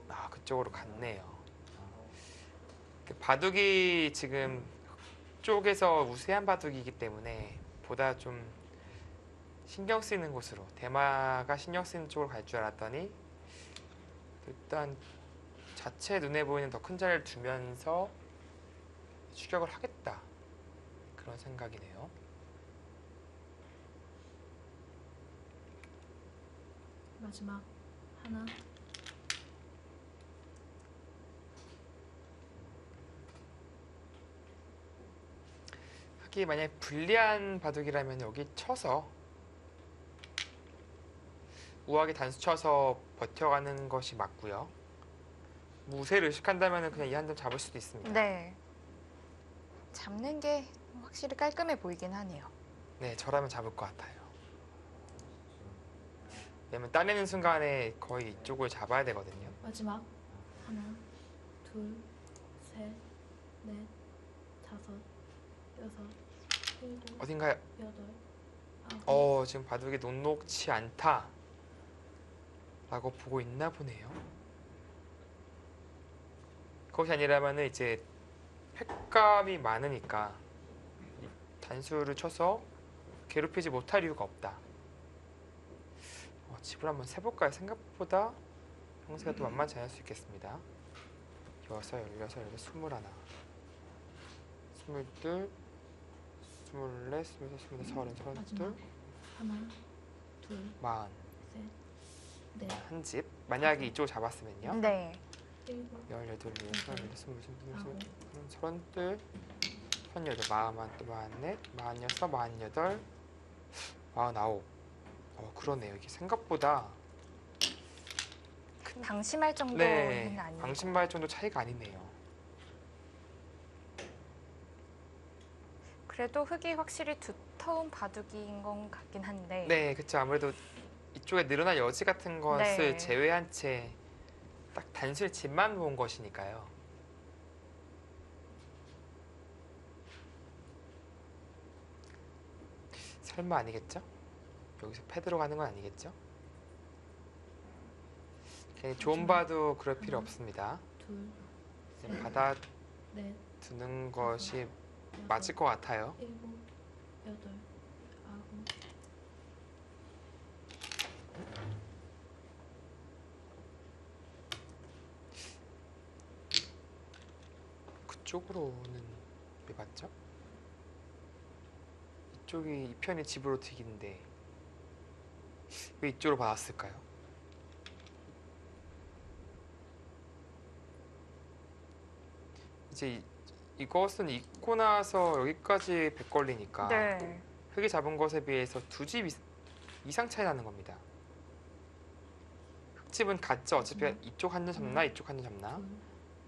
아, 그쪽으로 갔네요. 바둑이 지금 쪽에서 우세한 바둑이기 때문에 보다 좀 신경 쓰이는 곳으로 대마가 신경 쓰이는 쪽으로 갈 줄 알았더니 일단 자체 눈에 보이는 더 큰 자리를 두면서 추격을 하겠다 그런 생각이네요. 마지막 하나, 흙이 만약에 불리한 바둑이라면 여기 쳐서 우하게 단수 쳐서 버텨가는 것이 맞고요. 무쇠를 의식한다면 그냥 이 한 점 잡을 수도 있습니다. 네. 잡는 게 확실히 깔끔해 보이긴 하네요. 네, 저라면 잡을 것 같아요. 왜냐면 따내는 순간에 거의 이쪽을 잡아야 되거든요. 마지막 하나, 둘, 셋, 넷, 다섯, 여섯, 일곱, 어딘가요? 여덟, 아홉, 지금 바둑이 녹록치 않다 라고 보고 있나 보네요. 그것이 아니라면 이제 횟감이 많으니까 이 단수를 쳐서 괴롭히지 못할 이유가 없다. 집을 한번 세볼까요? 생각보다 형세가 또 만만치 않을 수 있겠습니다. 6, 16, 17, 18, 21, 22, 24, 25, 26, 30, 32, 하나, 둘, 40. 셋, 넷, 한 집. 만약에 이쪽을 잡았으면요. 네. 일곱, 18, 20, 21, 22, 23, 아홉, 32, 38, 44, 44, 48. 그러네요. 이게 생각보다 방심할 정도는 네, 아니고. 방심할 정도 차이가 아니네요. 그래도 흙이 확실히 두터운 바둑인 것 같긴 한데. 네, 그렇죠. 아무래도 이쪽에 늘어날 여지 같은 것을 네. 제외한 채 딱 단술 집만 본 것이니까요. 설마 아니겠죠? 여기서 패드로 가는 건 아니겠죠? 괜히 좋은 봐도 그럴 필요 없습니다. 둘, 그냥 받아 넷, 두는 것이 여섯, 맞을 것 같아요. 일곱, 여덟, 아홉, 그쪽으로는 왜 봤죠? 이쪽이 이 편이 집으로 튀긴데 왜 이쪽으로 받았을까요? 이제 이것은 잊고 나서 여기까지 100 걸리니까 네. 흙이 잡은 것에 비해서 두 집 이상 차이 나는 겁니다. 흙집은 같죠. 어차피 이쪽 한 점 잡나 이쪽 한 점 잡나. 둘,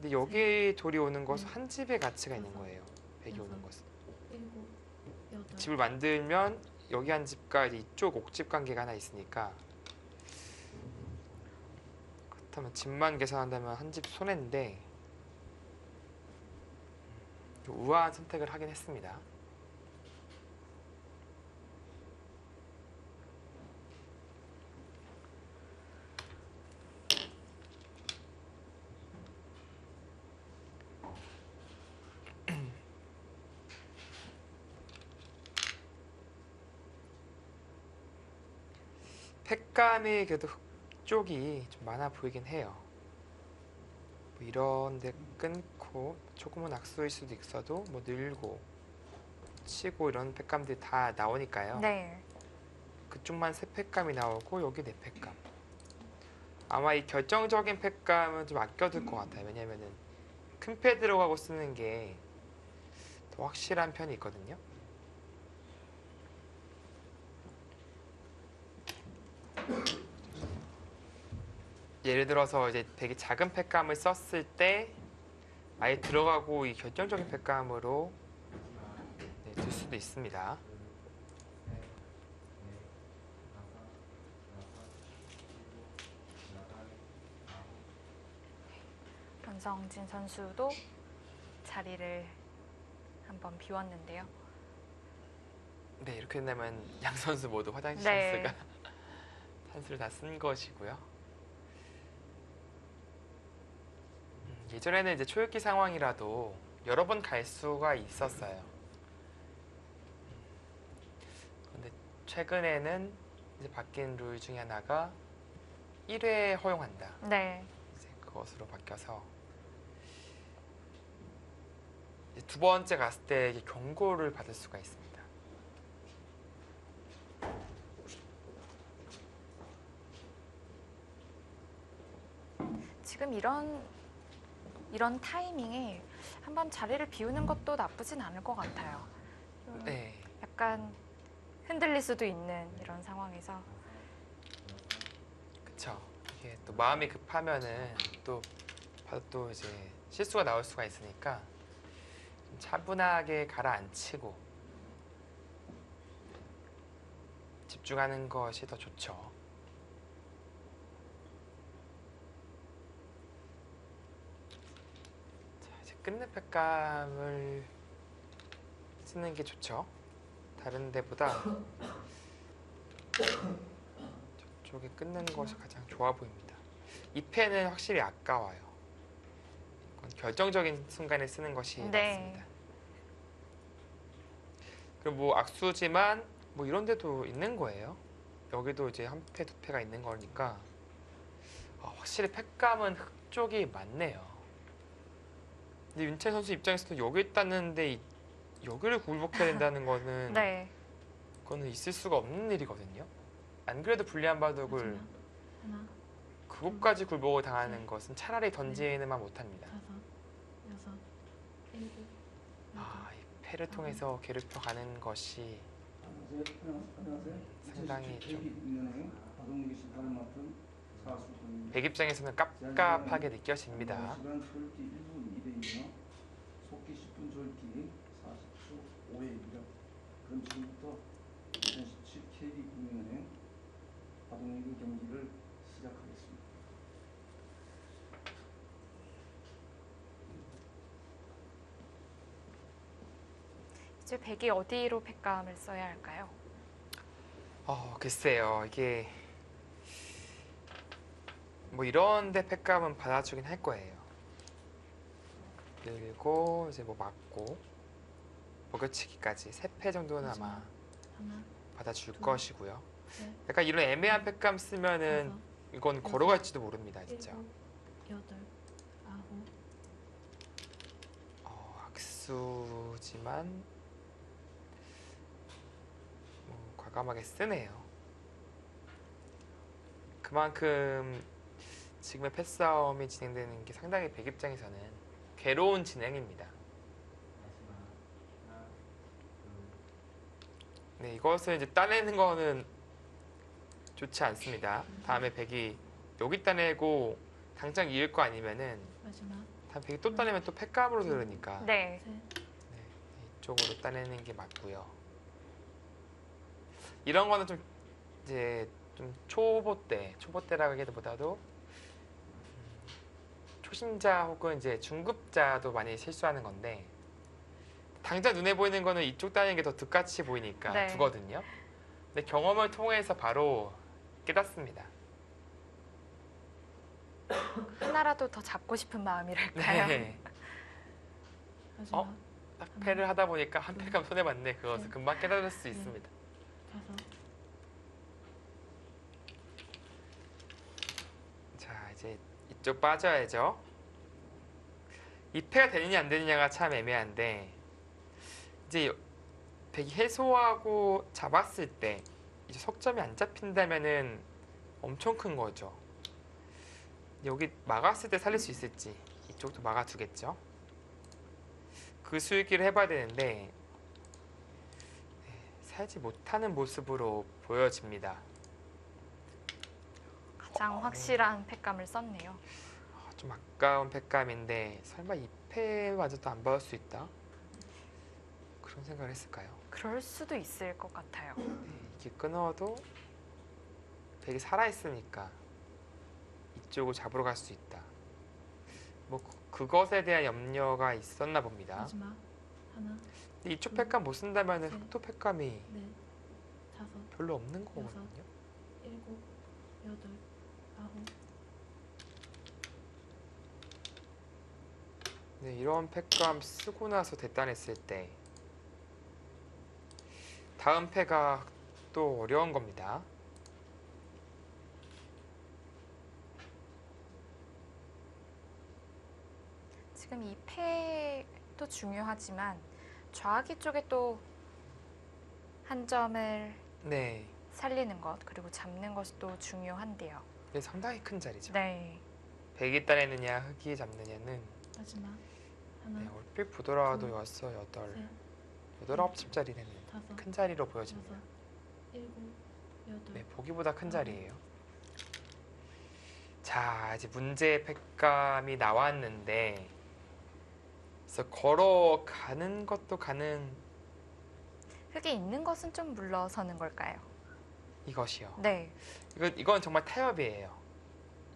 근데 여기 돌이 오는 것은 한 집의 가치가 있는 거예요. 백이 오는 여섯. 것은. 일곱, 여덟, 집을 만들면 여기 한 집과 이제 이쪽 옥집 관계가 하나 있으니까 그렇다면 집만 계산한다면 한 집 손해인데 우아한 선택을 하긴 했습니다. 팩감이 그래도 흙 쪽이 좀 많아 보이긴 해요. 뭐 이런데 끊고 조금은 악수일 수도 있어도 뭐 늘고 치고 이런 팩감들이 다 나오니까요. 네. 그쪽만 세 팩감이 나오고 여기 네 팩감. 아마 이 결정적인 팩감은 좀 아껴둘 것 같아요. 왜냐면은 큰 패 들어가고 쓰는 게 더 확실한 편이 있거든요. 예를 들어서 이제 되게 작은 팩감을 썼을 때 아예 들어가고 이 결정적인 팩감으로 네, 들 수도 있습니다. 변성진 선수도 자리를 한번 비웠는데요. 네, 이렇게 된다면 양 선수 모두 화장실 네. 찬스가 찬스를 다 쓴 것이고요. 예전에는 이제 초읽기 상황이라도 여러 번 갈 수가 있었어요. 근데 최근에는 이제 바뀐 룰 중에 하나가 1회 허용한다. 네. 이제 그것으로 바뀌어서 이제 두 번째 갔을 때 이게 경고를 받을 수가 있습니다. 지금 이런 타이밍에 한번 자리를 비우는 것도 나쁘진 않을 것 같아요. 좀 네. 약간 흔들릴 수도 있는 이런 상황에서. 그쵸. 이게 또 마음이 급하면은 또 바로 또 이제 실수가 나올 수가 있으니까 좀 차분하게 가라앉히고 집중하는 것이 더 좋죠. 자, 이제 끊는 팩감을 쓰는 게 좋죠. 다른 데보다 저쪽에 끊는 것이 가장 좋아 보입니다. 이 펜은 확실히 아까워요. 이건 결정적인 순간에 쓰는 것이 네. 낫습니다. 그리고 뭐 악수지만 뭐 이런 데도 있는 거예요. 여기도 이제 한 패, 두 패가 있는 거니까 확실히 팩감은 흙 쪽이 많네요. 근데 윤채 선수 입장에서도 여기 땄는데 여기를 굴복해야 된다는 거는 네. 그거는 있을 수가 없는 일이거든요. 안 그래도 불리한 바둑을 마지막. 하나, 그곳까지 굴복을 당하는 것은 차라리 던지는만 못합니다. 다섯, 여섯, 일곱, 여덟, 이 패를 통해서 괴롭혀가는 것이 안녕하세요. 상당히 좀 좀 바둑리기 심판을 맡은 사수입니다. 백 입장에서는 깝깝하게 느껴집니다. 시간 절기 1분 2대이며 속기 10분 절기 40초 5회입니다. 그럼 지금부터 2017 KB국민은행 바둑리기 경기를 시작하겠습니다. 이제 백이 어디로 팩감을 써야 할까요? 글쎄요. 이게 뭐 이런 데 팩감은 받아주긴 할 거예요. 그리고 이제 뭐 맞고 먹여치기까지 3패 정도는 아마 하나, 받아줄 둘, 것이고요. 셋, 약간 이런 애매한 팩감 쓰면은 다섯, 이건 걸어갈지도 모릅니다, 진짜. 일곱, 여덟, 아홉, 악수지만 뭐 과감하게 쓰네요. 그만큼 지금의 패싸움이 진행되는 게 상당히 백 입장에서는 괴로운 진행입니다. 네, 이것을 이제 따내는 거는 좋지 않습니다. 다음에 백이 여기 따내고 당장 이을 거 아니면은 마지막. 다음 백이 또 따내면 또 팩감으로 들으니까 네. 셋, 네, 이쪽으로 따내는 게 맞고요. 이런 거는 좀 이제 좀 초보 때라고 하기보다도 초심자 혹은 이제 중급자도 많이 실수하는 건데 당장 눈에 보이는 거는 이쪽 따내는 게 더 득같이 보이니까 네. 두거든요. 근데 경험을 통해서 바로 깨닫습니다. 하나라도 더 잡고 싶은 마음이랄까요? 네. 마지막. 딱 패를 하다 보니까 한 패가 손에 맞네. 그것을 네. 금방 깨달을 수 네. 있습니다. 다섯, 자, 이제 이쪽 빠져야죠. 이 패가 되느냐 안 되느냐가 참 애매한데 이제 백이 해소하고 잡았을 때 이제 석점이 안 잡힌다면은 엄청 큰 거죠. 여기 막았을 때 살릴 수 있을지 이쪽도 막아두겠죠. 그 수익기를 해봐야 되는데 살지 못하는 모습으로 보여집니다. 가장 확실한 팩감을 썼네요. 좀 아까운 팩감인데 설마 이 패마저도 안 받을 수 있다? 그런 생각을 했을까요? 그럴 수도 있을 것 같아요. 이게 끊어도 백이 살아있으니까 이쪽을 잡으러 갈 수 있다. 뭐 그것에 대한 염려가 있었나 봅니다. 마지막 하나, 근데 이쪽 팩감 못 쓴다면 네. 흑토 팩감이 넷, 다섯, 별로 없는 거거든요. 일곱, 여덟, 아홉. 네, 이런 팩감 쓰고 나서 대단했을 때 다음 패가 또 어려운 겁니다. 지금 이 패도 중요하지만 좌기 쪽에 또 한 점을 네, 살리는 것 그리고 잡는 것이 또 중요한데요. 이게 상당히 큰 자리죠. 네. 백이 따내느냐 흑이 잡느냐는 마지막 하나, 네, 얼핏 보더라도 둘, 여섯, 여덟, 셋, 여덟, 아홉 집 자리는 다섯, 큰 자리로 보여집니다. 여섯, 일곱, 여덟. 네, 보기보다 큰 자리예요. 자, 이제 문제의 팩감이 나왔는데 그래서 걸어가는 것도 가능 흙이 있는 것은 좀 물러서는 걸까요? 이것이요. 네. 이건 정말 타협이에요.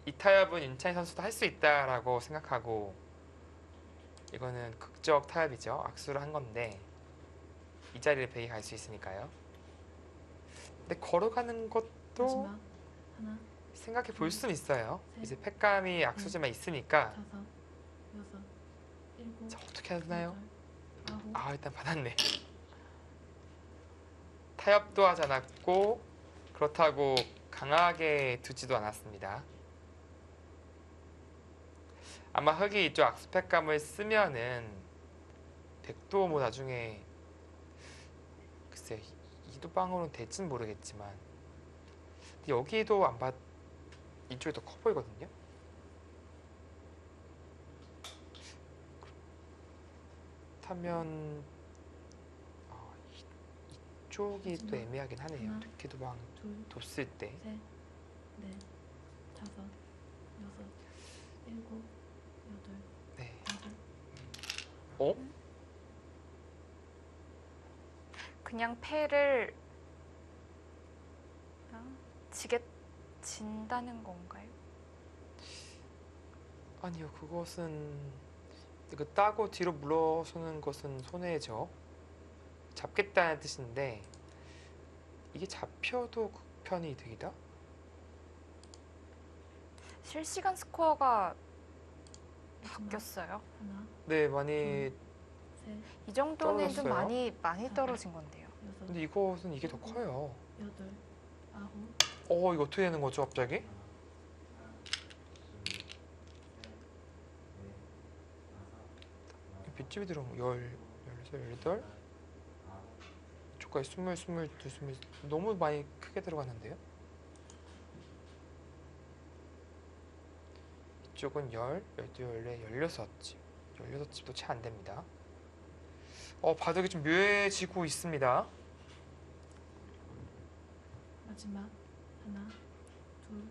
이 타협은 윤찬희 선수도 할 수 있다라고 생각하고 이거는 극적 타협이죠. 악수를 한 건데 이 자리를 백이 갈 수 있으니까요. 근데 걸어가는 것도 마지막 하나, 생각해 볼 수는 있어요. 셋, 이제 팩감이 악수지만 있으니까 다섯, 여섯, 일곱, 자, 어떻게 하나요? 여덟, 아홉. 아, 일단 받았네. 타협도 하지 않았고 그렇다고 강하게 두지도 않았습니다. 아마 흑이 이쪽 악수 팩감을 쓰면은 백도 뭐 나중에 글쎄 이도방으로는 될진 모르겠지만 여기도 안 받 이쪽이 더 커 보이거든요. 그렇다면 이쪽이 또 애매하긴 하네요. 하나, 특히도방 둘, 뒀을 때 셋, 넷, 다섯, 여섯, 일곱, 여덟, 네. 아홉. 어? 그냥 패를 진다는 건가요? 아니요, 그것은 이거 따고 뒤로 물러서는 것은 손해죠. 잡겠다는 뜻인데 이게 잡혀도 극편이 되기다? 실시간 스코어가 마지막 바뀌었어요. 하나, 네, 많이. 셋, 이 정도는 좀 떨어졌어요? 많이 떨어진 건데요. 여섯, 근데 이것은 이게 더 커요. 여덟, 아홉. 이거 어떻게 되는 거죠, 갑자기? 빗집이 들어오면 16, 18 이쪽까지 20, 22, 20 너무 많이 크게 들어갔는데요? 이쪽은 10, 12, 14, 16집 16집도 채 안됩니다. 바둑이 좀 묘해지고 있습니다. 마지막 하나, 둘,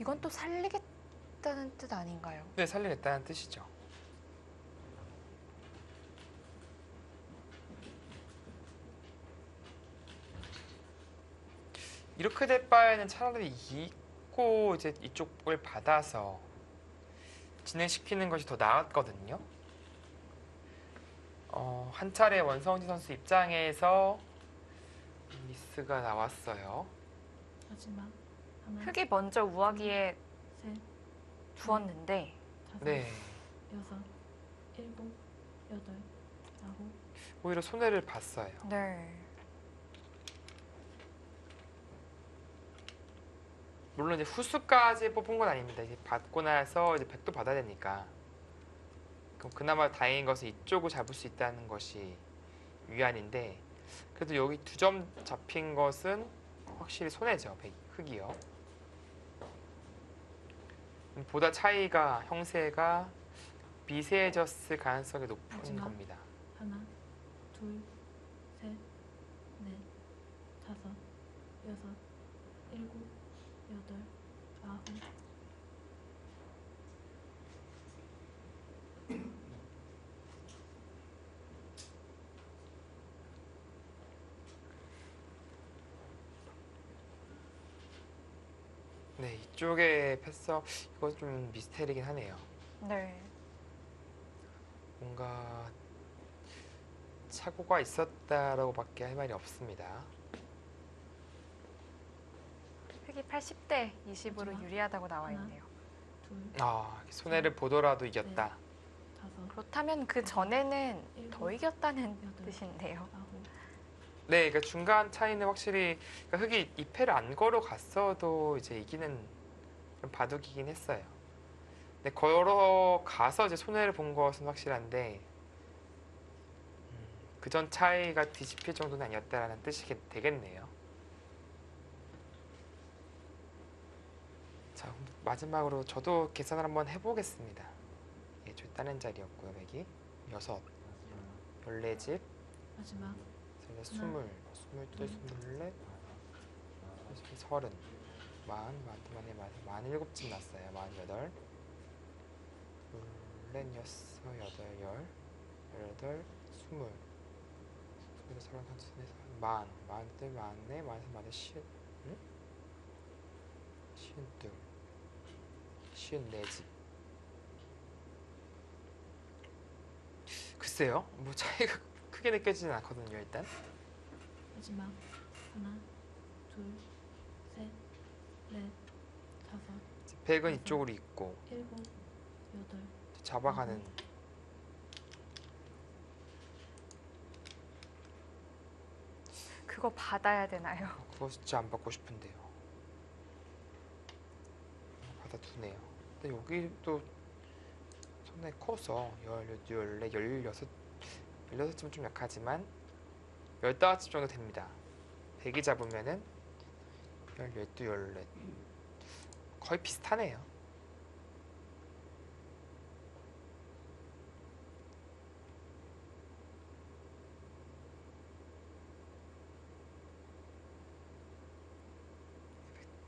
이건 또 살리겠다는 뜻 아닌가요? 네, 살리겠다는 뜻이죠. 이렇게 될 바에는 차라리 잊고 이제 이쪽을 받아서 진행시키는 것이 더 나았거든요. 한 차례 원성진 선수 입장에서 미스가 나왔어요. 마지막 하나, 흙이 먼저 우아기에 셋, 두었는데 다섯, 네, 여섯, 일곱, 여덟, 아홉. 오히려 손해를 봤어요. 네. 물론 이제 후수까지 뽑은 건 아닙니다. 이제 받고 나서 이제 100도 받아야 되니까 그럼 그나마 다행인 것은 이쪽을 잡을 수 있다는 것이 위안인데 그래도 여기 2점 잡힌 것은 확실히 손해죠. 흑이요. 보다 차이가 형세가 미세해졌을 가능성이 높은 마지막. 겁니다. 하나, 둘, 셋, 넷, 다섯, 여섯, 일곱, 여덟, 아홉. 네, 이쪽에 패서 이거 좀 미스테리긴 하네요. 네. 뭔가 착오가 있었다라고밖에 할 말이 없습니다. 흑이 80대 20으로 마지막. 유리하다고 나와 하나. 있네요. 둘, 손해를 보더라도 이겼다. 다섯, 그렇다면 그 전에는 일곱, 더 이겼다는 여덟. 뜻인데요. 아홉. 네, 그러니까 중간 차이는 확실히 그러니까 흑이 2패를 안 걸어갔어도 이제 이기는 그런 바둑이긴 했어요. 근데 걸어가서 이제 손해를 본 것은 확실한데 그 전 차이가 뒤집힐 정도는 아니었다라는 뜻이 되겠네요. 자, 그럼 마지막으로 저도 계산을 한번 해보겠습니다. 예, 저 다른 자리였고요, 맥이 6, 14집, 마지막. 20, 22, 24, 30, 47집 났어요. 48, 4, 6, 8, 10, 18, 20, 31, 32, 44, 50, 54집. 글쎄요, 뭐 차이가 크게 느껴지진 않거든요, 일단. 마지막. 하나, 둘, 셋, 넷, 다섯, 백은 이쪽으로 있고 일곱, 여덟. 잡아가는 그거 받아야 되나요? 그거 진짜 안 받고 싶은데요. 받아두네요. 근데 여기도 손에 커서 14, 16쯤 좀 약하지만 15집 정도 됩니다. 100이 잡으면은 12, 14 거의 비슷하네요.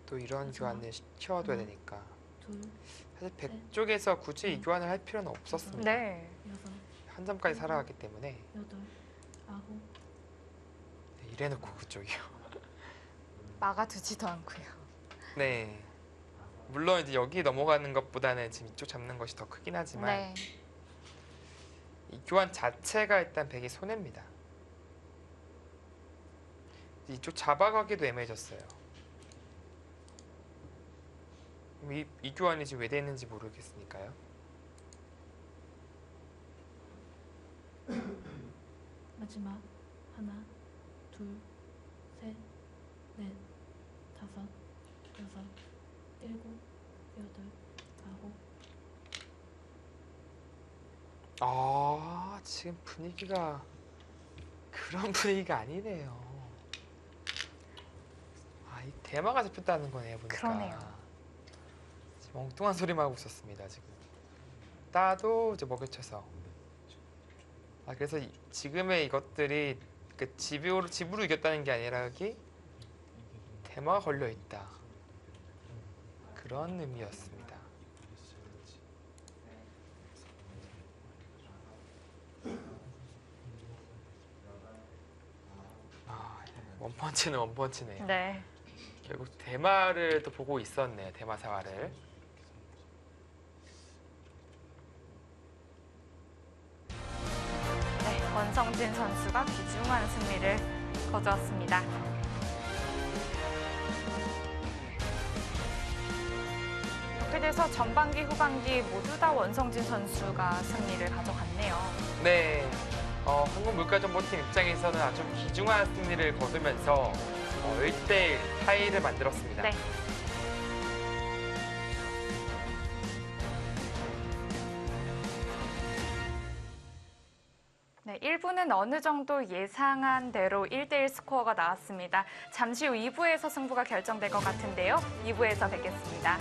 또 이런 마지막. 교환을 시켜둬야 하나. 되니까 둘, 사실 셋. 100 쪽에서 굳이 이 넷. 교환을 할 필요는 없었습니다. 네. 여섯, 한 점까지 살아갔기 때문에 여덟, 아홉. 네, 이래놓고 그쪽이요. 막아두지도 않고요. 네. 물론 이제 여기 넘어가는 것보다는 지금 이쪽 잡는 것이 더 크긴 하지만 네. 이 교환 자체가 일단 100이 손해입니다. 이쪽 잡아가기도 애매해졌어요. 그럼 이 교환이 지금 왜 되는지 모르겠으니까요. 마지막. 하나, 둘, 셋, 넷, 다섯, 여섯, 일곱, 여덟, 아홉. 지금 분위기가 그런 분위기가 아니네요. 이 대마가 잡혔다는 거네요, 보니까. 그러네요. 지금 엉뚱한 소리만 하고 있었습니다, 지금. 따도 이제 먹여쳐서. 그래서 지금의 이것들이 그 집으로 이겼다는 게 아니라 여기 대마가 걸려 있다. 그런 의미였습니다. 원펀치는 원펀치네요. 네. 결국 대마를 또 보고 있었네요. 대마 사활을. 네. 원성진 선수가 귀중한 승리를 거두었습니다. 이렇게 돼서 전반기, 후반기 모두 다 원성진 선수가 승리를 가져갔네요. 네. 한국물가정보팀 입장에서는 아주 귀중한 승리를 거두면서 1대1 타이를 만들었습니다. 네. 1부는 어느 정도 예상한 대로 1대1 스코어가 나왔습니다. 잠시 후 2부에서 승부가 결정될 것 같은데요. 2부에서 뵙겠습니다.